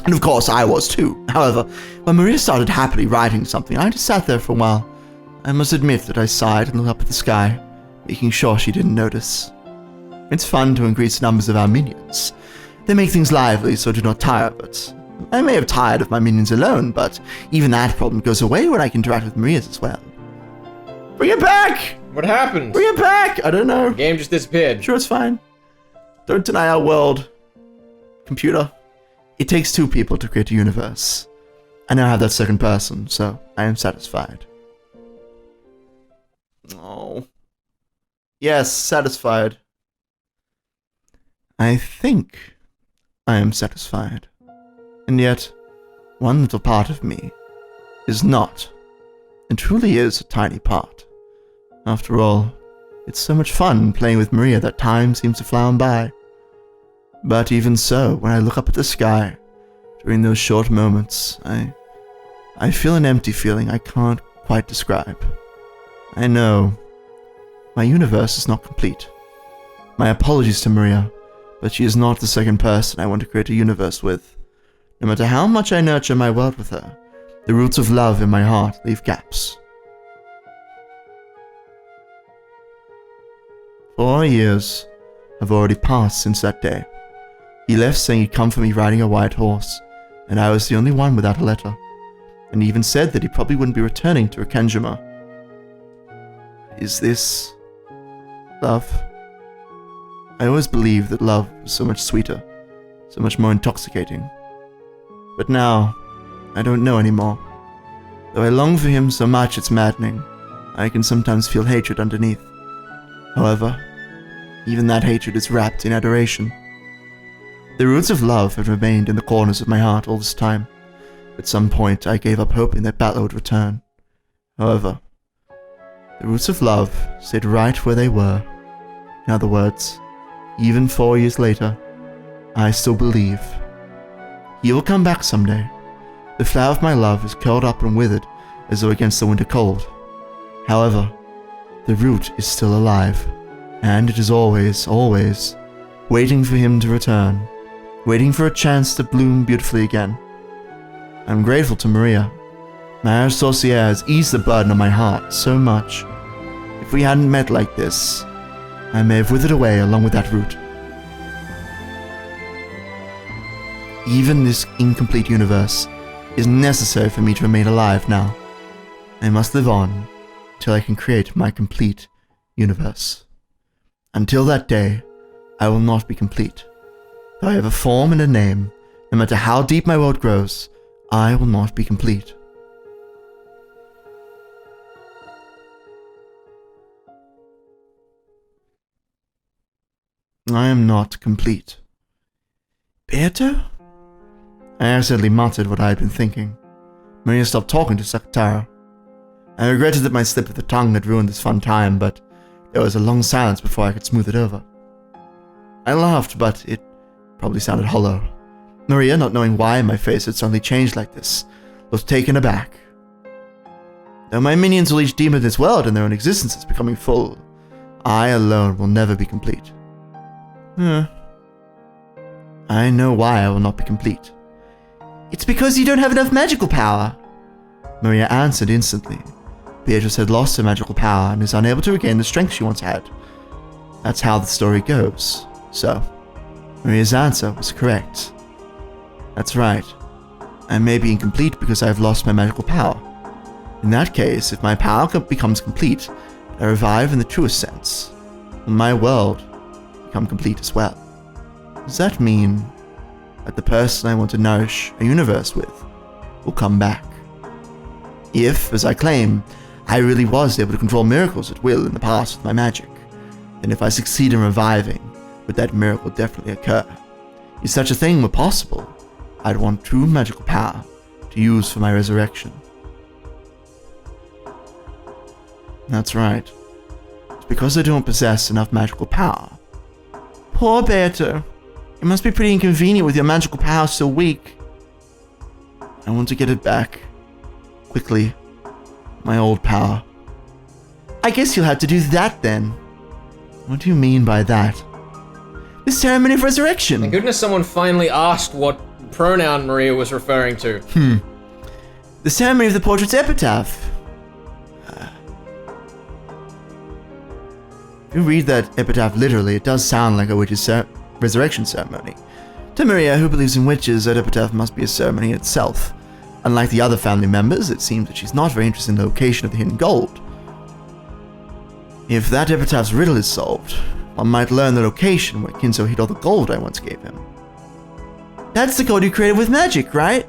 And of course, I was too. However, when Maria started happily writing something, I just sat there for a while. I must admit that I sighed and looked up at the sky, making sure she didn't notice. It's fun to increase the numbers of our minions. They make things lively, so do not tire of it. I may have tired of my minions alone, but even that problem goes away when I can interact with Maria's as well. Bring it back! What happened? Bring it back! I don't know. The game just disappeared. Sure, it's fine. Don't deny our world. Computer. It takes two people to create a universe. I now have that second person, so I am satisfied. Oh. Yes, satisfied. I think I am satisfied. And yet, one little part of me is not, and truly is a tiny part. After all, it's so much fun playing with Maria that time seems to fly on by. But even so, when I look up at the sky, during those short moments, I feel an empty feeling I can't quite describe. I know my universe is not complete. My apologies to Maria, but she is not the second person I want to create a universe with. No matter how much I nurture my world with her, the roots of love in my heart leave gaps. 4 years have already passed since that day. He left saying he'd come for me riding a white horse, and I was the only one without a letter, and he even said that he probably wouldn't be returning to Akenjima. Is this love? I always believed that love was so much sweeter, so much more intoxicating. But now, I don't know anymore. Though I long for him so much it's maddening, I can sometimes feel hatred underneath. However, even that hatred is wrapped in adoration. The roots of love had remained in the corners of my heart all this time. At some point, I gave up hoping that battle would return. However, the roots of love stayed right where they were. In other words, even 4 years later, I still believe. He will come back someday. The flower of my love is curled up and withered as though against the winter cold. However, the root is still alive, and it is always, always waiting for him to return, waiting for a chance to bloom beautifully again. I'm grateful to Maria. Marriage Sorcier has eased the burden on my heart so much. If we hadn't met like this, I may have withered away along with that root. Even this incomplete universe is necessary for me to remain alive now. I must live on till I can create my complete universe. Until that day, I will not be complete. Though I have a form and a name, no matter how deep my world grows, I will not be complete. I am not complete. Beato? I accidentally muttered what I had been thinking. Maria stopped talking to Sakatara. I regretted that my slip of the tongue had ruined this fun time, but there was a long silence before I could smooth it over. I laughed, but it probably sounded hollow. Maria, not knowing why my face had suddenly changed like this, was taken aback. Though my minions will each deem this world and their own existence as becoming full, I alone will never be complete. I know why I will not be complete. It's because you don't have enough magical power, Maria answered instantly. Beatrice had lost her magical power and is unable to regain the strength she once had. That's how the story goes. So, Maria's answer was correct. That's right. I may be incomplete because I have lost my magical power. In that case, if my power becomes complete, I revive in the truest sense. And my world become complete as well. Does that mean that the person I want to nourish a universe with will come back. If, as I claim, I really was able to control miracles at will in the past with my magic, then if I succeed in reviving, would that miracle definitely occur? If such a thing were possible, I'd want true magical power to use for my resurrection. That's right. It's because I don't possess enough magical power. Poor Beto. It must be pretty inconvenient with your magical power so weak. I want to get it back. Quickly. My old power. I guess you'll have to do that then. What do you mean by that? The ceremony of resurrection. Thank goodness someone finally asked what pronoun Maria was referring to. The ceremony of the portrait's epitaph. If you read that epitaph literally, it does sound like a witch's resurrection ceremony. To Maria, who believes in witches, that epitaph must be a ceremony itself. Unlike the other family members, it seems that she's not very interested in the location of the hidden gold. If that epitaph's riddle is solved, one might learn the location where Kinzo hid all the gold I once gave him. That's the gold you created with magic, right?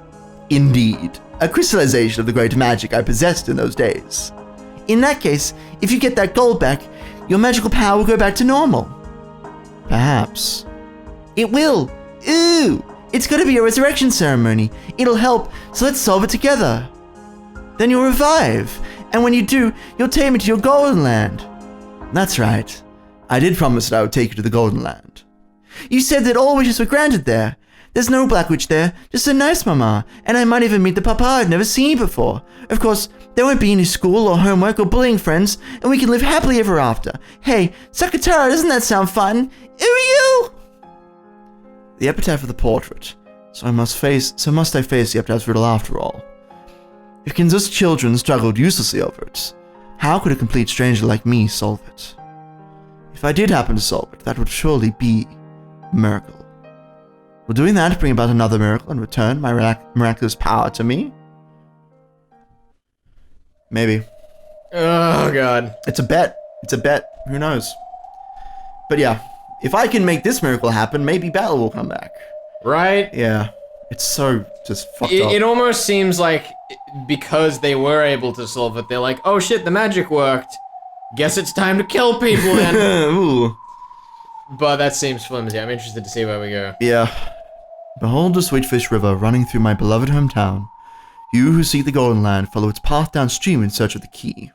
Indeed. A crystallization of the great magic I possessed in those days. In that case, if you get that gold back, your magical power will go back to normal. Perhaps. It will. Ooh! It's gonna be a resurrection ceremony. It'll help, so let's solve it together. Then you'll revive, and when you do, you'll take me to your golden land. That's right. I did promise that I would take you to the golden land. You said that all wishes were granted there. There's no black witch there, just a nice mama, and I might even meet the papa I've never seen before. Of course, there won't be any school or homework or bullying friends, and we can live happily ever after. Hey, Sakatara, doesn't that sound fun? Ooh! The epitaph of the portrait. So must I face the epitaph's riddle after all? If Kinzo's children struggled uselessly over it, how could a complete stranger like me solve it? If I did happen to solve it, that would surely be a miracle. Will doing that bring about another miracle and return my miraculous power to me? Maybe. Oh, God. It's a bet. It's a bet. Who knows? But yeah, if I can make this miracle happen, maybe battle will come back. Right? Yeah. It's so just fucked up. It almost seems like because they were able to solve it, they're like, oh shit, the magic worked. Guess it's time to kill people then. Ooh. But that seems flimsy. I'm interested to see where we go. Yeah. Behold the Sweetfish River running through my beloved hometown. You who seek the Golden Land follow its path downstream in search of the key.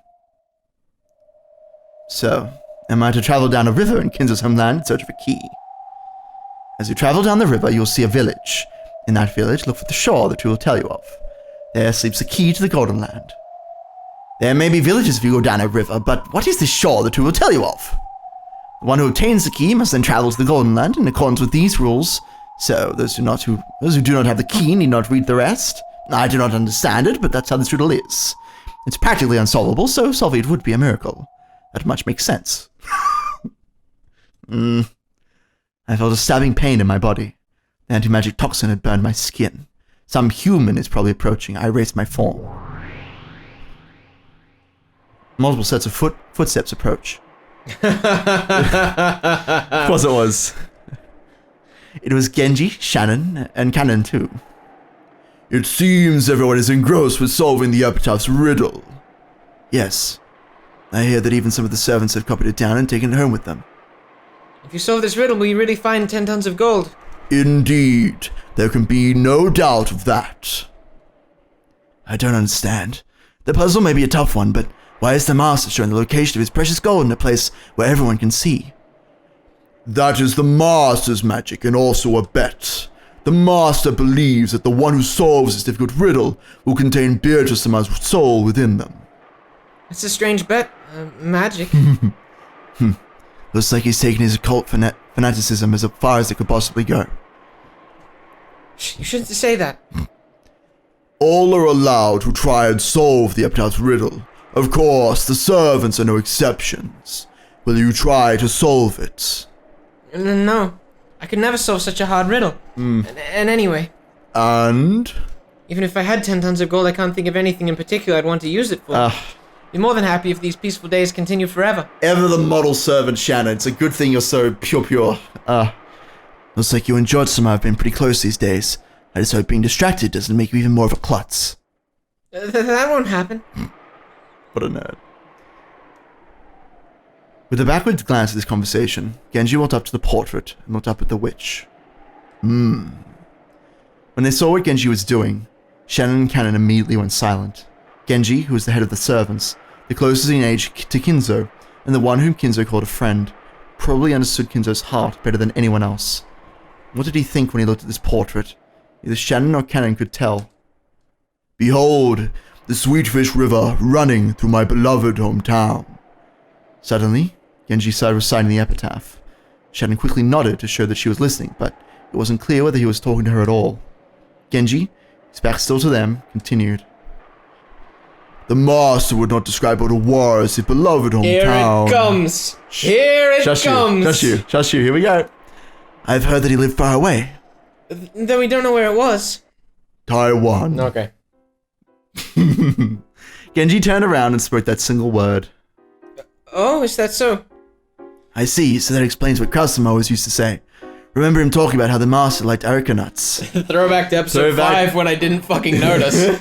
So, am I to travel down a river in Kinzo's homeland in search of a key? As you travel down the river, you'll see a village. In that village, look for the shore that we will tell you of. There sleeps the key to the Golden Land. There may be villages if you go down a river, but what is the shore that we will tell you of? The one who obtains the key must then travel to the Golden Land in accordance with these rules. So, those who do not have the key need not read the rest. I do not understand it, but that's how this riddle is. It's practically unsolvable, so solving it would be a miracle. That much makes sense. I felt a stabbing pain in my body. The anti-magic toxin had burned my skin. Some human is probably approaching. I raised my form. Multiple sets of footsteps approach. Of course it was. It was Genji, Shannon, and Cannon too. It seems everyone is engrossed with solving the epitaph's riddle. Yes. I hear that even some of the servants have copied it down and taken it home with them. If you solve this riddle, will you really find 10 tons of gold? Indeed. There can be no doubt of that. I don't understand. The puzzle may be a tough one, but why is the master showing the location of his precious gold in a place where everyone can see? That is the master's magic and also a bet. The master believes that the one who solves this difficult riddle will contain Beatrice Sama's soul within them. It's a strange bet. Magic. Looks like he's taken his occult fanaticism as far as it could possibly go. You shouldn't say that. All are allowed to try and solve the epitaph's riddle. Of course, the servants are no exceptions. Will you try to solve it? No. I could never solve such a hard riddle. And anyway. And? Even if I had 10 tons of gold, I can't think of anything in particular I'd want to use it for. Be more than happy if these peaceful days continue forever. Ever the model servant, Shannon. It's a good thing you're so pure. Looks like you and George Sama have been pretty close these days. I just hope being distracted doesn't make you even more of a klutz. That won't happen. What a nerd. With a backward glance at this conversation, Genji walked up to the portrait and looked up at the witch. When they saw what Genji was doing, Shannon and Cannon immediately went silent. Genji, who was the head of the servants, the closest in age to Kinzo, and the one whom Kinzo called a friend, probably understood Kinzo's heart better than anyone else. What did he think when he looked at this portrait? Neither Shannon nor Cannon could tell. Behold, the Sweetfish River running through my beloved hometown. Suddenly, Genji started reciting the epitaph. Shannon quickly nodded to show that she was listening, but it wasn't clear whether he was talking to her at all. Genji, his back still to them, continued. The master would not describe what it was his beloved hometown. Here it comes. Here it comes. Shush you. Here we go. I've heard that he lived far away. Though we don't know where it was. Taiwan. Okay. Genji turned around and spoke that single word. Oh, is that so? I see, so that explains what Krasuma always used to say. Remember him talking about how the master liked areca nuts. Throwback to episode 5 when I didn't fucking notice.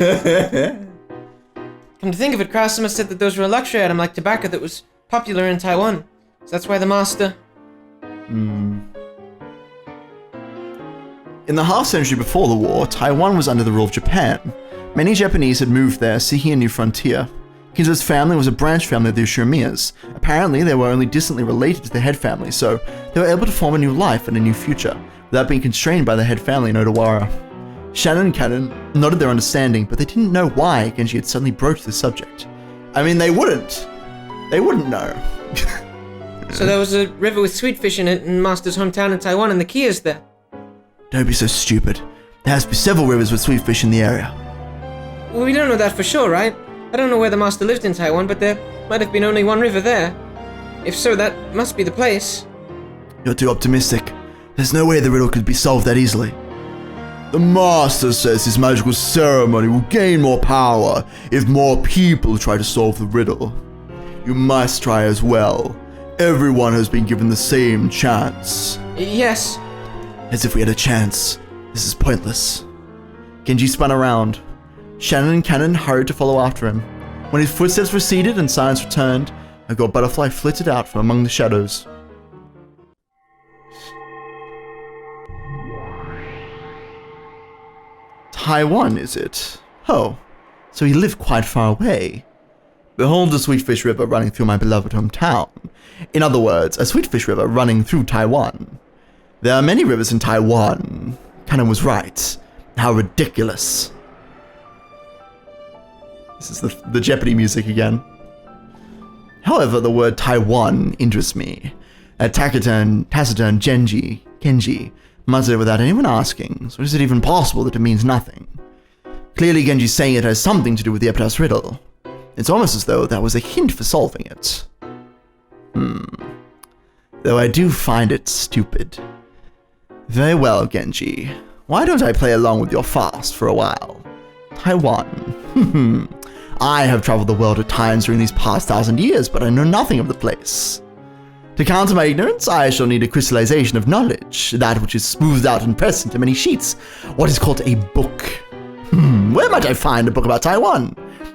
Come to think of it, Krasuma said that those were a luxury item like tobacco that was popular in Taiwan. So that's why the master... In the half-century before the war, Taiwan was under the rule of Japan. Many Japanese had moved there, seeking a new frontier. Kinzo's family was a branch family of the Ushiromiyas. Apparently, they were only distantly related to the head family, so they were able to form a new life and a new future, without being constrained by the head family in Odawara. Shannon and Cannon nodded their understanding, but they didn't know why Genji had suddenly broached this subject. I mean, they wouldn't. They wouldn't know. So there was a river with sweet fish in it in Master's hometown in Taiwan, and the key is there. Don't be so stupid. There has to be several rivers with sweet fish in the area. Well, we don't know that for sure, right? I don't know where the Master lived in Taiwan, but there might have been only one river there. If so, that must be the place. You're too optimistic. There's no way the riddle could be solved that easily. The Master says his magical ceremony will gain more power if more people try to solve the riddle. You must try as well. Everyone has been given the same chance. Yes. As if we had a chance. This is pointless. Genji spun around. Shannon and Cannon hurried to follow after him. When his footsteps receded and silence returned, a gold butterfly flitted out from among the shadows. Taiwan, is it? Oh, so he lived quite far away. Behold the Sweetfish River running through my beloved hometown. In other words, a Sweetfish River running through Taiwan. There are many rivers in Taiwan. Cannon was right. How ridiculous. This is the Jeopardy music again. However, the word Taiwan interests me. A taciturn Genji muttered without anyone asking, so is it even possible that it means nothing? Clearly Genji's saying it has something to do with the epitaph's riddle. It's almost as though that was a hint for solving it. Though I do find it stupid. Very well, Genji. Why don't I play along with your fast for a while? Taiwan. I have traveled the world at times during these past 1,000 years, but I know nothing of the place. To counter my ignorance, I shall need a crystallization of knowledge, that which is smoothed out and pressed into many sheets, what is called a book. Where might I find a book about Taiwan?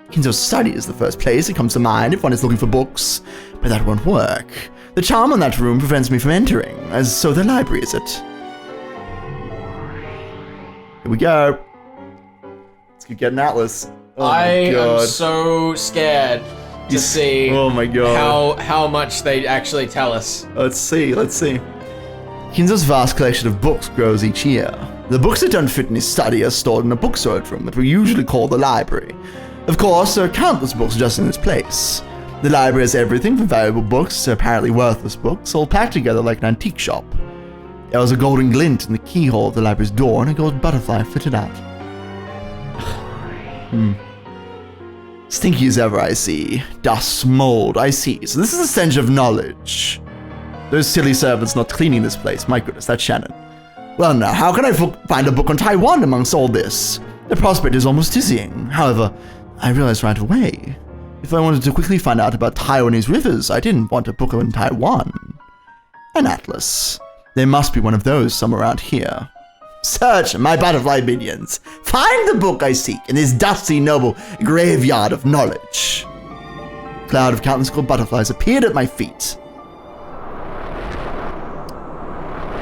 Kinzo's study is the first place that comes to mind if one is looking for books, but that won't work. The charm in that room prevents me from entering, as so the library is it. Here we go. Let's go get an atlas. Oh I am so scared to see oh my god. how much they actually tell us. Let's see. Kinzo's vast collection of books grows each year. The books that don't fit in his study are stored in a book storage room that we usually call the library. Of course, there are countless books just in this place. The library has everything from valuable books to apparently worthless books, all packed together like an antique shop. There was a golden glint in the keyhole of the library's door, and a gold butterfly flitted out. Stinky as ever, I see. Dust, mold, I see. So this is the stench of knowledge. Those silly servants not cleaning this place. My goodness, that's Shannon. Well now, how can I find a book on Taiwan amongst all this? The prospect is almost dizzying. However, I realized right away. If I wanted to quickly find out about Taiwanese rivers, I didn't want a book on Taiwan. An atlas. There must be one of those somewhere around here. Search, my butterfly minions. Find the book I seek in this dusty, noble graveyard of knowledge. A cloud of countless gold butterflies appeared at my feet.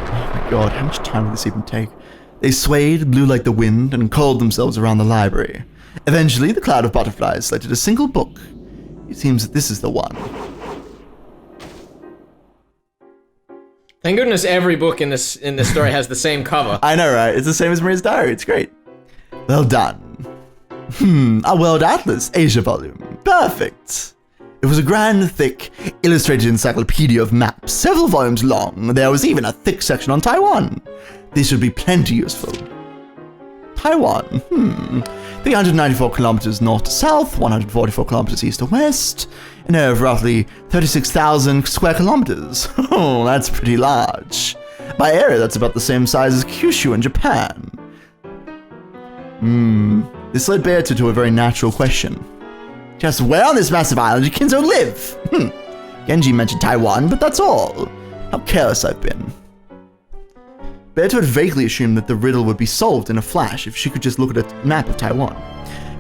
Oh my god, how much time did this even take? They swayed, blew like the wind, and coiled themselves around the library. Eventually, the cloud of butterflies selected a single book. It seems that this is the one. Thank goodness every book in this story has the same cover. I know, right? It's the same as Maria's diary. It's great. Well done. A World Atlas, Asia volume. Perfect. It was a grand, thick, illustrated encyclopedia of maps, several volumes long. There was even a thick section on Taiwan. This should be plenty useful. Taiwan. 394 kilometers north to south, 144 kilometers east to west, and of roughly 36,000 square kilometers. Oh, that's pretty large. By area, that's about the same size as Kyushu in Japan. This led Bearto to a very natural question. Just where on this massive island do Kinzo live? Genji mentioned Taiwan, but that's all. How careless I've been. Bearto had vaguely assumed that the riddle would be solved in a flash if she could just look at a map of Taiwan.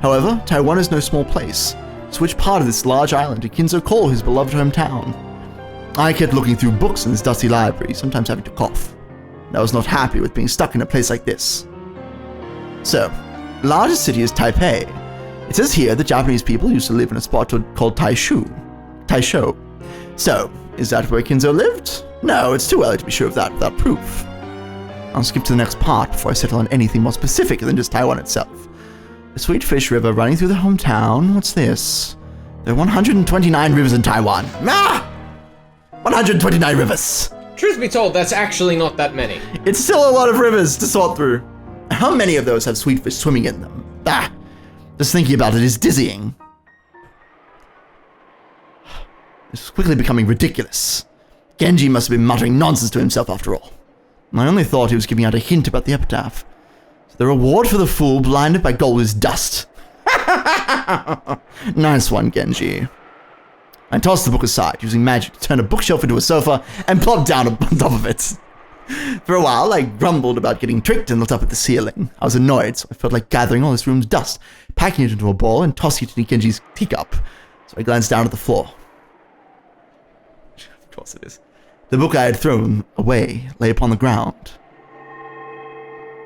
However, Taiwan is no small place, so which part of this large island did Kinzo call his beloved hometown? I kept looking through books in this dusty library, sometimes having to cough. I was not happy with being stuck in a place like this. So, the largest city is Taipei. It says here that Japanese people used to live in a spot called Taisho. So, is that where Kinzo lived? No, it's too early to be sure of that without proof. I'll skip to the next part before I settle on anything more specific than just Taiwan itself. The Sweet Fish River running through the hometown. What's this? There are 129 rivers in Taiwan. 129 rivers! Truth be told, that's actually not that many. It's still a lot of rivers to sort through. How many of those have sweet fish swimming in them? Just thinking about it is dizzying. This is quickly becoming ridiculous. Genji must have been muttering nonsense to himself after all. I only thought he was giving out a hint about the epitaph. So the reward for the fool blinded by gold is dust. Nice one, Genji. I tossed the book aside, using magic to turn a bookshelf into a sofa and plopped down on top of it. For a while, I grumbled about getting tricked and looked up at the ceiling. I was annoyed, so I felt like gathering all this room's dust, packing it into a ball, and tossing it into Genji's teacup. So I glanced down at the floor. Of course it is. The book I had thrown away lay upon the ground.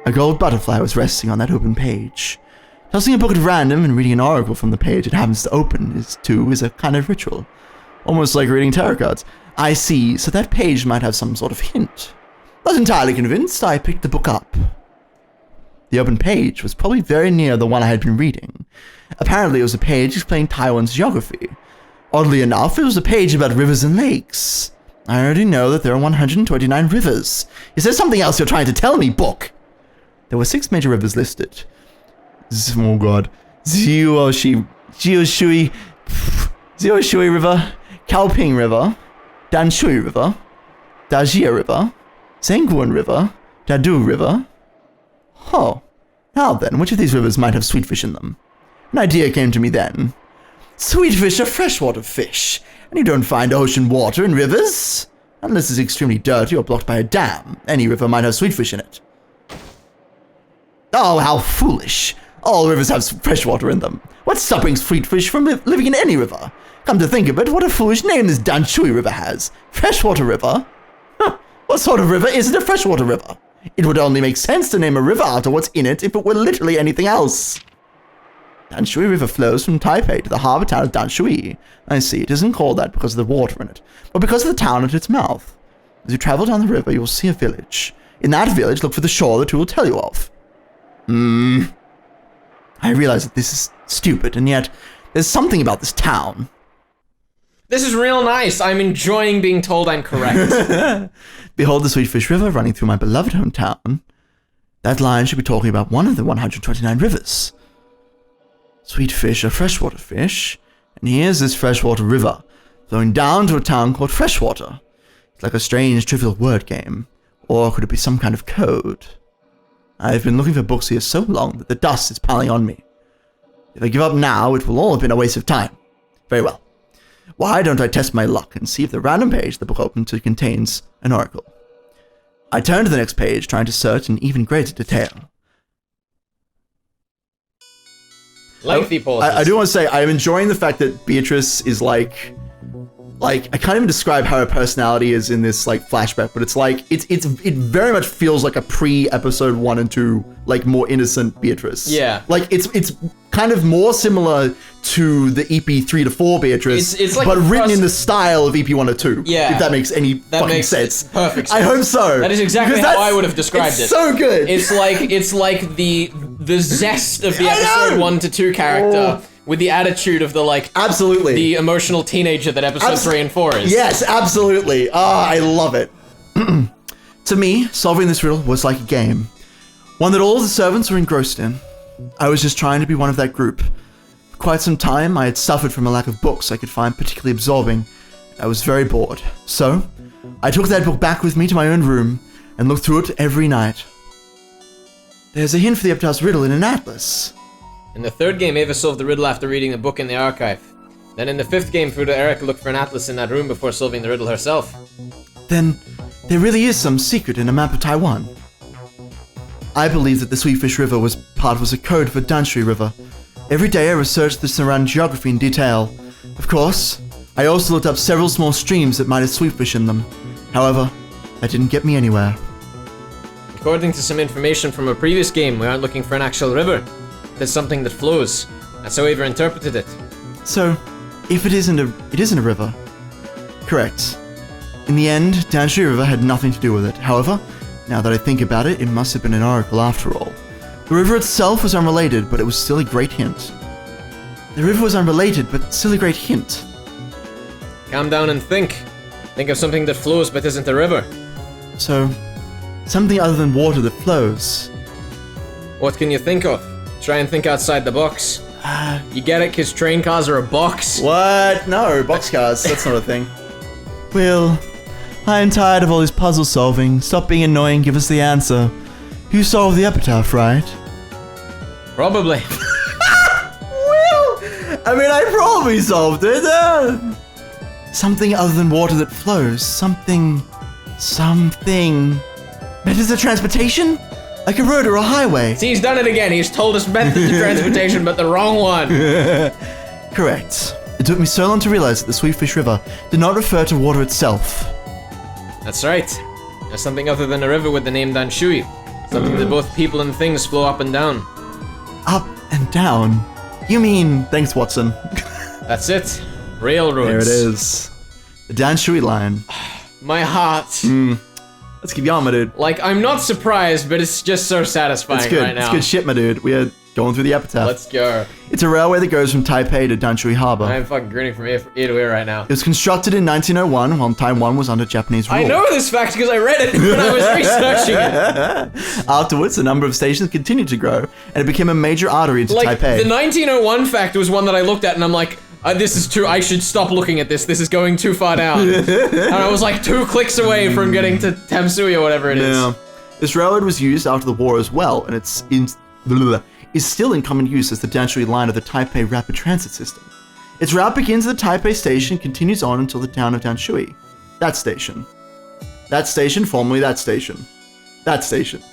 A gold butterfly was resting on that open page. Tossing a book at random and reading an oracle from the page it happens to open is a kind of ritual. Almost like reading tarot cards. I see, so that page might have some sort of hint. Not entirely convinced, I picked the book up. The open page was probably very near the one I had been reading. Apparently it was a page explaining Taiwan's geography. Oddly enough, it was a page about rivers and lakes. I already know that there are 129 rivers. Is there something else you're trying to tell me, book? There were 6 major rivers listed. Oh god. Jioshui River, Kaoping River, Danshui River, Dajia River, Zhengguan River, Dadu River. Oh. Now then, which of these rivers might have sweetfish in them? An idea came to me then. Sweetfish are freshwater fish, and you don't find ocean water in rivers. Unless it's extremely dirty or blocked by a dam, any river might have sweetfish in it. Oh, how foolish. All rivers have freshwater in them. What's stopping sweetfish from living in any river? Come to think of it, what a foolish name this Danshui River has. Freshwater river? Huh. What sort of river isn't a freshwater river? It would only make sense to name a river after what's in it if it were literally anything else. Danshui River flows from Taipei to the harbor town of Danshui. I see, it isn't called that because of the water in it, but because of the town at its mouth. As you travel down the river, you will see a village. In that village, look for the shore the two will tell you of. I realize that this is stupid, and yet there's something about this town. This is real nice. I'm enjoying being told I'm correct. Behold the Sweetfish River running through my beloved hometown. That line should be talking about one of the 129 rivers. Sweet fish are freshwater fish, and here's this freshwater river, flowing down to a town called Freshwater. It's like a strange, trivial word game. Or could it be some kind of code? I've been looking for books here so long that the dust is piling on me. If I give up now, it will all have been a waste of time. Very well. Why don't I test my luck and see if the random page the book opens to contains an oracle? I turned to the next page, trying to search in even greater detail. Lengthy pauses. I do want to say, I'm enjoying the fact that Beatrice is like, I can't even describe how her personality is in this like flashback, but it's like, it very much feels like a pre-episode 1 and 2, like more innocent Beatrice. Yeah. Like it's kind of more similar to the EP 3 to 4 Beatrice, It's like but written in the style of EP 1 or 2. Yeah. If that makes any fucking sense. Perfect sense. I hope so. That is exactly Because how I would have described it. It's so good. It's like the zest of the I know! episode 1 to 2 character with the attitude of the like Absolutely. the emotional teenager that episode 3 and 4 is. Yes, absolutely. I love it. To me, solving this riddle was like a game. One that all the servants were engrossed in. I was just trying to be one of that group. For quite some time, I had suffered from a lack of books I could find particularly absorbing. I was very bored. So, I took that book back with me to my own room and looked through it every night. There's a hint for the Epitaph's riddle in an atlas. In the 3rd game, Ava solved the riddle after reading the book in the archive. Then in the 5th game, Fuda Eric looked for an atlas in that room before solving the riddle herself. Then, there really is some secret in a map of Taiwan. I believe that the Sweetfish River was a code for Danshui River. Every day I researched the surrounding geography in detail. Of course, I also looked up several small streams that might have sweetfish in them. However, that didn't get me anywhere. According to some information from a previous game, we aren't looking for an actual river. There's something that flows. That's how Ava interpreted it. So, if it isn't a river. Correct. In the end, Danshui River had nothing to do with it. However, now that I think about it, it must have been an oracle after all. The river itself was unrelated, but it was still a great hint. The river was unrelated, but still a great hint. Calm down and think. Think of something that flows but isn't a river. So, something other than water that flows. What can you think of? Try and think outside the box. You get it? Because train cars are a box? What? No, boxcars. That's not a thing. Well, I am tired of all this puzzle solving. Stop being annoying, give us the answer. You solved the epitaph, right? Probably. Well, I mean, I probably solved it. Something other than water that flows. Something. Methods of transportation? Like a road or a highway? See, he's done it again. He's told us methods of transportation, but the wrong one. Correct. It took me so long to realize that the Sweetfish River did not refer to water itself. That's right. There's something other than a river with the name Danshui. Something that both people and things flow up and down. Up and down? You mean... Thanks, Watson. That's it. Railroads. There it is. The Danshui line. My heart. Let's keep going, my dude. Like, I'm not surprised, but it's just so satisfying It's good. right now. It's good shit, my dude. We are going through the epitaph. Let's go. It's a railway that goes from Taipei to Danshui Harbor. I'm fucking grinning from ear to ear right now. It was constructed in 1901 while Taiwan was under Japanese rule. I know this fact because I read it when I was researching it. Afterwards, the number of stations continued to grow, and it became a major artery into Like, Taipei. the 1901 fact was one that I looked at and I'm like, this is too, I should stop looking at this. This is going too far down. And I was like 2 clicks away from getting to Tamsui or whatever it is. Yeah. This railroad was used after the war as well, and is still in common use as the Danshui line of the Taipei Rapid Transit System. Its route begins at the Taipei station and continues on until the town of Danshui. That station. That station, formerly that station. That station.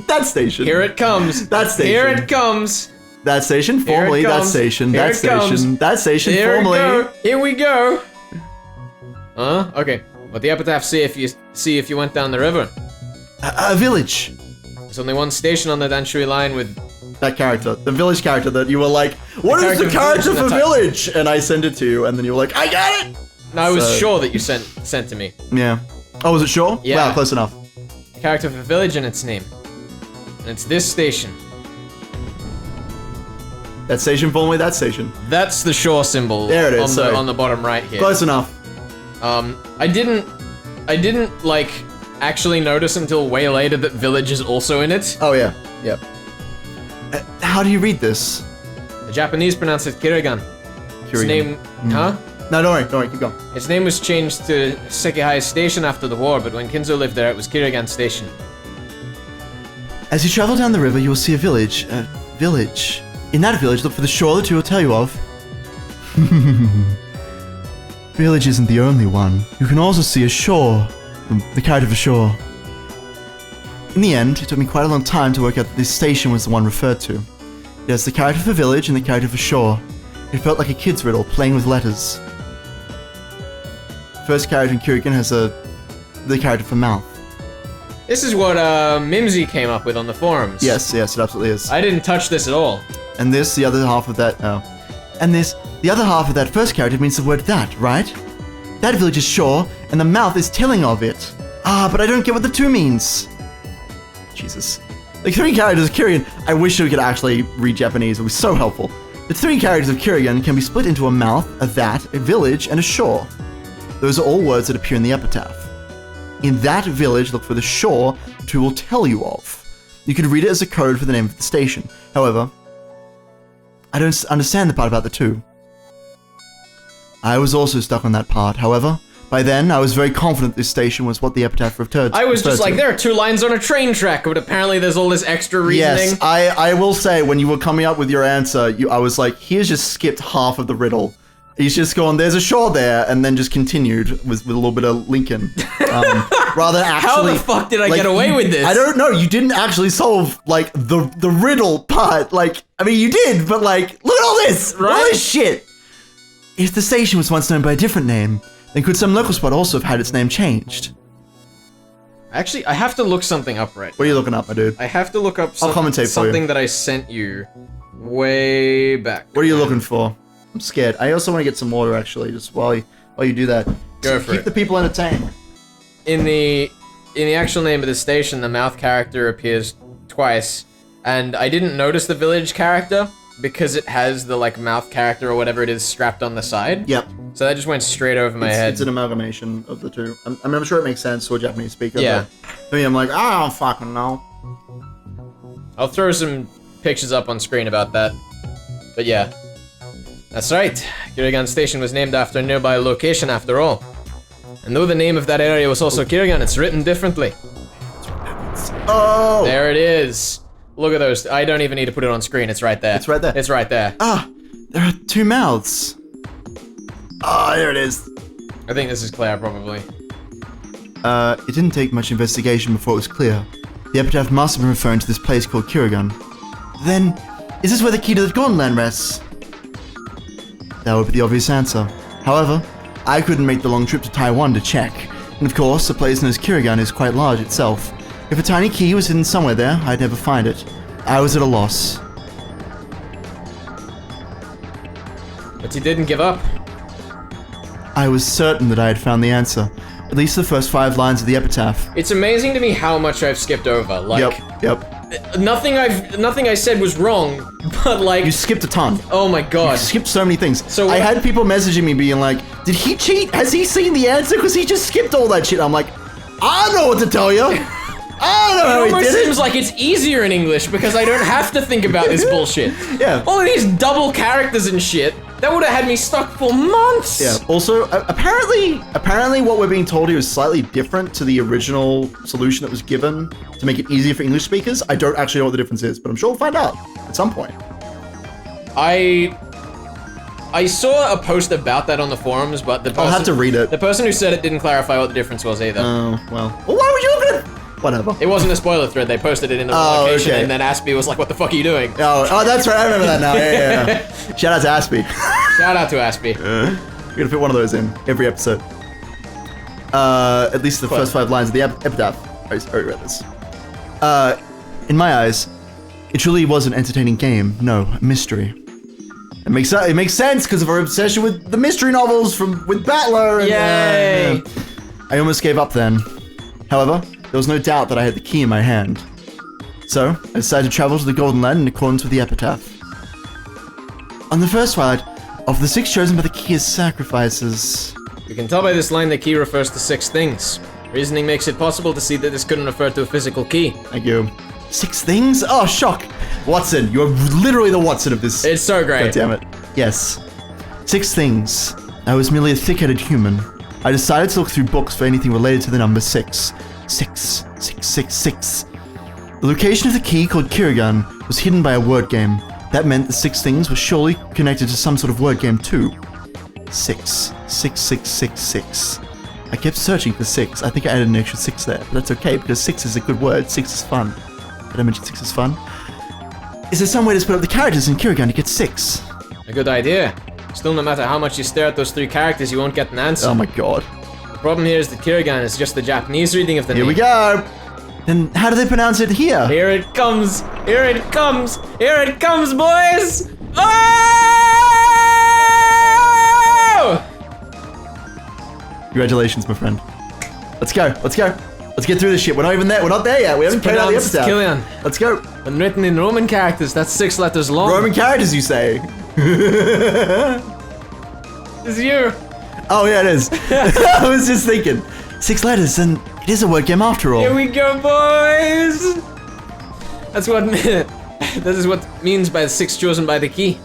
That station. Here it comes. That station. Here it comes. That station, formerly that comes. station. Here That it station. comes. That station, Here formerly. we go. Here we go. Okay. What the epitaph say if you went down the river? A village. There's only one station on the Danshui line with That character, the village character that you were like, what is the character for village? And I sent it to you, and then you were like, I got it! No, I was So- sure that you sent to me. Yeah. Oh, was it sure? Yeah. Wow, close enough. The character for village and its name. And it's this station. That station, formerly that station. That's the shore symbol There it is, on sorry. on the bottom right here. Close enough. I didn't like actually notice until way later that village is also in it. Oh, yeah. Yep. How do you read this? The Japanese pronounce it Kirigan. Its Kirigan. name, huh? No, don't worry, keep going. Its name was changed to Sekihai Station after the war, but when Kinzo lived there, it was Kirigan Station. As you travel down the river, you will see a village. Village. In that village, look for the shore that two will tell you of. Village isn't the only one. You can also see a shore. The character for shore. In the end, it took me quite a long time to work out that this station was the one referred to. It has the character for village and the character for shore. It felt like a kid's riddle, playing with letters. First character in Kirigan has the character for mouth. This is what Mimsy came up with on the forums. Yes, it absolutely is. I didn't touch this at all. And this, the other half of that, And this, the other half of that first character means the word that, right? That village is shore, and the mouth is telling of it. Ah, but I don't get what the two means. Jesus. The three characters of Kirigan, I wish we could actually read Japanese, it would be so helpful. The three characters of Kirigan can be split into a mouth, a that, a village, and a shore. Those are all words that appear in the epitaph. In that village, look for the shore, which we will tell you of. You could read it as a code for the name of the station. However, I don't understand the part about the two. I was also stuck on that part. However, by then, I was very confident this station was what the epitaph referred to. I was just like, there are two lines on a train track, but apparently there's all this extra reasoning. Yes, I will say, when you were coming up with your answer, I was like, here's just skipped half of the riddle. He's just gone, there's a shore there, and then just continued with a little bit of Lincoln. Rather actually... How the fuck did I get away with this? I don't know, you didn't actually solve, like, the riddle part. Like, I mean, you did, but like, look at all this! Right? All this shit! If the station was once known by a different name, then could some local spot also have had its name changed? Actually, I have to look something up right What are you looking up, my dude? I have to look up I'll commentate for you. something that I sent you way back. What are you looking for? I'm scared. I also want to get some water, actually, just while you do that. Go for it. Keep the people entertained. In the actual name of the station, the mouth character appears twice, and I didn't notice the village character because it has the like mouth character or whatever it is strapped on the side. Yep. So that just went straight over my head. It's an amalgamation of the two. I'm sure it makes sense to a Japanese speaker. Yeah. But for me, I'm like, I don't fucking know. I'll throw some pictures up on screen about that. But yeah. That's right. Kirigan Station was named after a nearby location after all. And though the name of that area was also Kirigan, it's written differently. Oh! There it is. Look at those. I don't even need to put it on screen. It's right there. It's right there. It's right there. Ah! There are two mouths. Ah, there it is. I think this is clear, probably. It didn't take much investigation before it was clear. The epitaph must have been referring to this place called Kirigan. Then, is this where the key to the Golden Land rests? That would be the obvious answer. However, I couldn't make the long trip to Taiwan to check. And of course, the place known as Kirigan is quite large itself. If a tiny key was hidden somewhere there, I'd never find it. I was at a loss. But you didn't give up. I was certain that I had found the answer. At least the first 5 lines of the epitaph. It's amazing to me how much I've skipped over. Like, Yep. nothing I said was wrong, but like, You skipped a ton. oh my god. You skipped so many things. So I what- had people messaging me being like, did he cheat? Has he seen the answer? Because he just skipped all that shit. I'm like, I don't know what to tell you. I don't know how It he almost did seems it. like it's easier in English because I don't have to think about this bullshit. Yeah. All of these double characters and shit, that would have had me stuck for months. Yeah. Also, apparently what we're being told here is slightly different to the original solution that was given to make it easier for English speakers. I don't actually know what the difference is, but I'm sure we'll find out at some point. I saw a post about that on the forums, but the person, I'll have to read it. The person who said it didn't clarify what the difference was either. Oh, well, why would you look at it? Whatever. It wasn't a spoiler thread, they posted it in the Oh, location, okay. and then Aspie was like, what the fuck are you doing? Oh, that's right. I remember that now. Yeah. Shout out to Aspie. Shout out to Aspie. We're gonna fit one of those in every episode. At least the first 5 lines of the epitaph. I already read this. In my eyes, it truly was an entertaining game. No, a mystery. It makes sense because of our obsession with the mystery novels with Battler. And, Yay! I almost gave up then. However, there was no doubt that I had the key in my hand. So, I decided to travel to the Golden Land in accordance with the epitaph. On the first slide, of the 6 chosen by the key as sacrifices... You can tell by this line that key refers to 6 things. Reasoning makes it possible to see that this couldn't refer to a physical key. Thank you. 6 things? Oh, shock! Watson, you are literally the Watson of this. It's so great. God damn it. Yes. 6 things. I was merely a thick-headed human. I decided to look through books for anything related to the number 6. 6. 6, 6, 6. The location of the key, called Kirigan, was hidden by a word game. That meant the 6 things were surely connected to some sort of word game too. 6. 6, 6, 6, 6. I kept searching for 6. I think I added an extra 6 there, but that's okay because 6 is a good word. 6 is fun. Did I mention 6 is fun? Is there some way to split up the characters in Kirigan to get 6? A good idea. Still, no matter how much you stare at those 3 characters, you won't get an answer. Oh my god. The problem here is that Kirigan is just the Japanese reading of the name. Here we go! Then how do they pronounce it here? Here it comes! Here it comes! Here it comes, boys! Oh! Congratulations, my friend. Let's go. Let's go. Let's get through this shit. We're not even there. We're not there yet. We haven't played out the epitaph. Killian. Let's go. When written in Roman characters, that's 6 letters long. Roman characters, you say? This is you. Oh yeah, it is. I was just thinking. 6 letters, and it is a word game after all. Here we go, boys. That's what. That is what means by the 6 chosen by the key.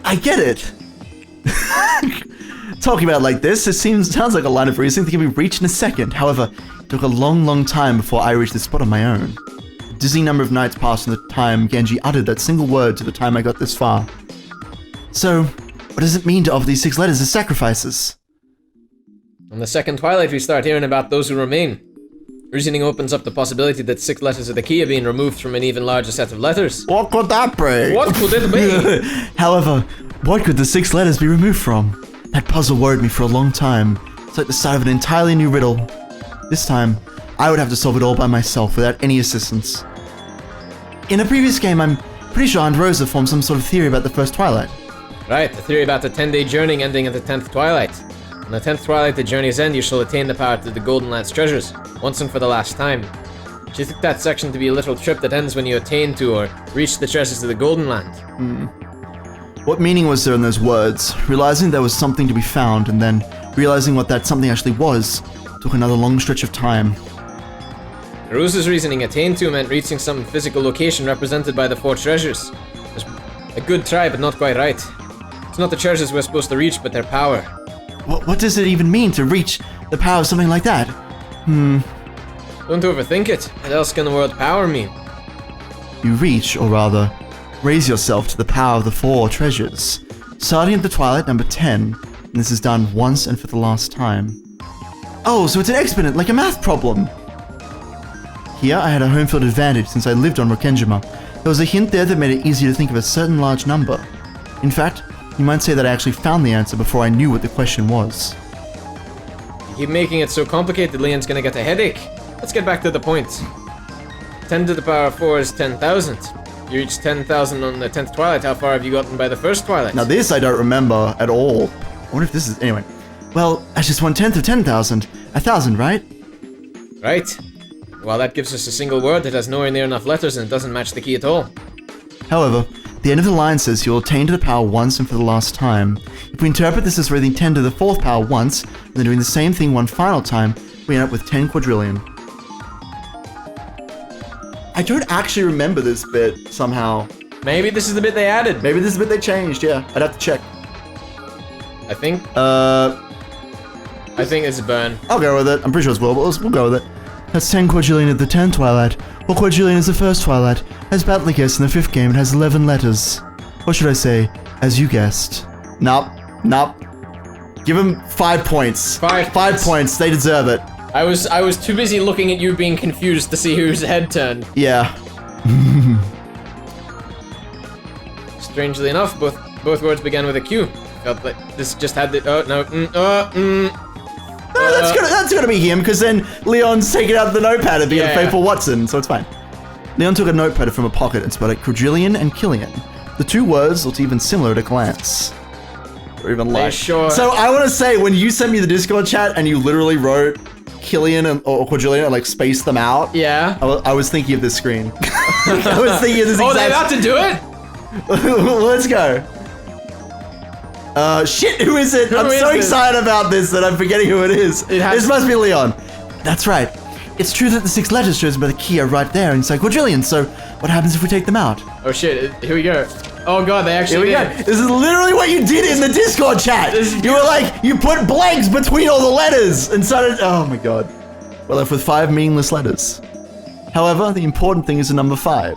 I get it. Talking about it like this, it sounds like a line of reasoning that can be reached in a second. However, it took a long, long time before I reached this spot on my own. A dizzying number of nights passed from the time Genji uttered that single word to the time I got this far. So, what does it mean to offer these 6 letters as sacrifices? On the second twilight, we start hearing about those who remain. Reasoning opens up the possibility that 6 letters of the key are being removed from an even larger set of letters. What could that be? What could it be? However, what could the 6 letters be removed from? That puzzle worried me for a long time. It's like the start of an entirely new riddle. This time, I would have to solve it all by myself without any assistance. In a previous game, I'm pretty sure Aunt Rosa formed some sort of theory about the first twilight. Right, the theory about the 10-day journey ending at the 10th twilight. On the 10th twilight, the journey's end, you shall attain the power to the Golden Lance treasures, once and for the last time. She took that section to be a little trip that ends when you attain to or reach the treasures of the Golden Land. What meaning was there in those words? Realizing there was something to be found, and then realizing what that something actually was, took another long stretch of time. Rosa's reasoning attain to meant reaching some physical location represented by the 4 treasures. It was a good try, but not quite right. It's not the treasures we're supposed to reach, but their power. What does it even mean to reach the power of something like that? Don't overthink it. What else can the word power mean? You reach, or rather, raise yourself to the power of the 4 treasures, starting at the twilight number 10, and this is done once and for the last time. Oh, so it's an exponent, like a math problem! Here, I had a home field advantage since I lived on Rokenjima. There was a hint there that made it easier to think of a certain large number. In fact, you might say that I actually found the answer before I knew what the question was. You keep making it so complicated, Leon's gonna get a headache. Let's get back to the point. 10 to the power of 4 is 10,000. You reached 10,000 on the 10th twilight. How far have you gotten by the first twilight? Now this I don't remember at all. I wonder if this is... Anyway. Well, that's just 1/10 of 10,000. 1,000, right? Right. Well, that gives us a single word that has nowhere near enough letters and doesn't match the key at all. However, the end of the line says you'll attain to the power once and for the last time. If we interpret this as raising 10 to the 4th power once, and then doing the same thing one final time, we end up with 10 quadrillion. I don't actually remember this bit, somehow. Maybe this is the bit they added. Maybe this is the bit they changed, yeah. I'd have to check. I think it's a burn. I'll go with it. I'm pretty sure it's will, but we'll go with it. That's 10 quadrillion at the 10th twilight. What quadrillion is the first twilight? As Batley guessed in the 5th game, it has 11 letters. Or should I say, as you guessed. Nope. Give him 5 points. 5 points. They deserve it. I was too busy looking at you being confused to see whose head turned. Yeah. Strangely enough, both words began with a Q. Felt like this just had the No, that's gonna be him, because then Leon's taking out the notepad and being a faithful Watson, so it's fine. Leon took a notepad from a pocket and spelled out quadrillion and Killian. The 2 words looked even similar at a glance. Or even like. Sure. So I want to say, when you sent me the Discord chat and you literally wrote Killian or quadrillion and like spaced them out. Yeah. I was thinking of this screen. I was thinking of this. Oh, they're about to do it? Let's go. Shit, who is it? I'm so excited about this that I'm forgetting who it is. This must be Leon. That's right. It's true that the 6 letters chosen by the key are right there inside quadrillion, so what happens if we take them out? Oh shit, here we go. Oh god, they actually did. This is literally what you did in the Discord chat. You were like, you put blanks between all the letters and started, oh my god. We're left with 5 meaningless letters. However, the important thing is the number 5.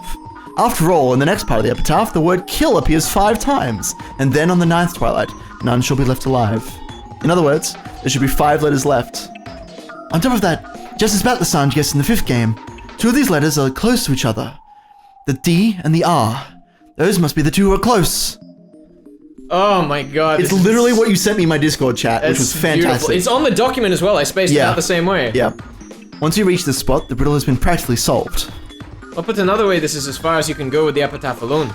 After all, in the next part of the epitaph, the word kill appears 5 times, and then on the 9th twilight, none shall be left alive. In other words, there should be 5 letters left. On top of that, just as Batlasan guessed in the 5th game, 2 of these letters are close to each other. The D and the R. Those must be the 2 who are close. Oh my god. It's literally what you sent me in my Discord chat, which was fantastic. Beautiful. It's on the document as well. I spaced it out the same way. Yeah. Once you reach this spot, the riddle has been practically solved. Well, put another way, this is as far as you can go with the epitaph alone.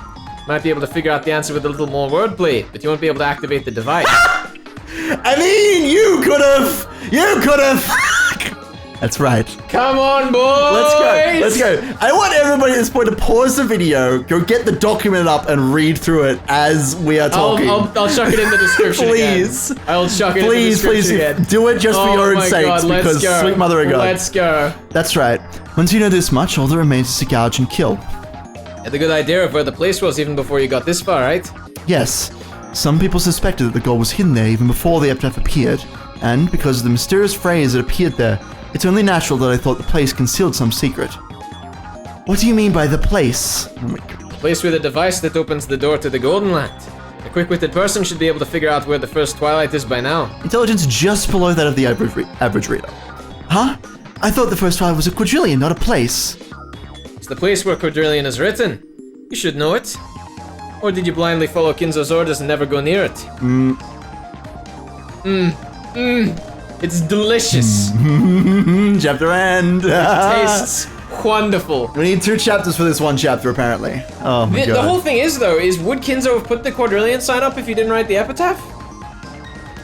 Might be able to figure out the answer with a little more wordplay, but you won't be able to activate the device. I mean, you could have. That's right. Come on, boys! Let's go. I want everybody at this point to pause the video, go get the document up, and read through it as we are talking. I'll chuck it in the description Please. again. I'll chuck it in the description again. Please, do it just for your own sakes, because sweet mother of God. Let's go. That's right. Once you know this much, all that remains is to gouge and kill. Had a good idea of where the place was even before you got this far, right? Yes. Some people suspected that the gold was hidden there even before the epitaph appeared, and because of the mysterious phrase that appeared there, it's only natural that I thought the place concealed some secret. What do you mean by the place? Oh my God. Place with a device that opens the door to the Golden Land. A quick-witted person should be able to figure out where the first Twilight is by now. Intelligence just below that of the average reader. Huh? I thought the first Twilight was a quadrillion, not a place. It's the place where quadrillion is written. You should know it. Or did you blindly follow Kinzo's orders and never go near it? It's delicious. Chapter end. It tastes wonderful. We need 2 chapters for this one chapter, apparently. Oh my God. The whole thing is, though, would Kinzo have put the quadrillion sign up if he didn't write the epitaph?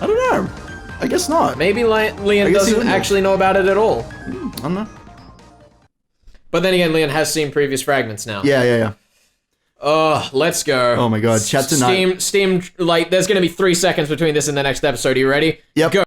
I don't know. I guess not. Maybe Leon doesn't actually know about it at all. I don't know. But then again, Leon has seen previous fragments now. Yeah. Oh, let's go. Oh my God, chapter 9. Steam, like, there's gonna be 3 seconds between this and the next episode. Are you ready? Yep. Go.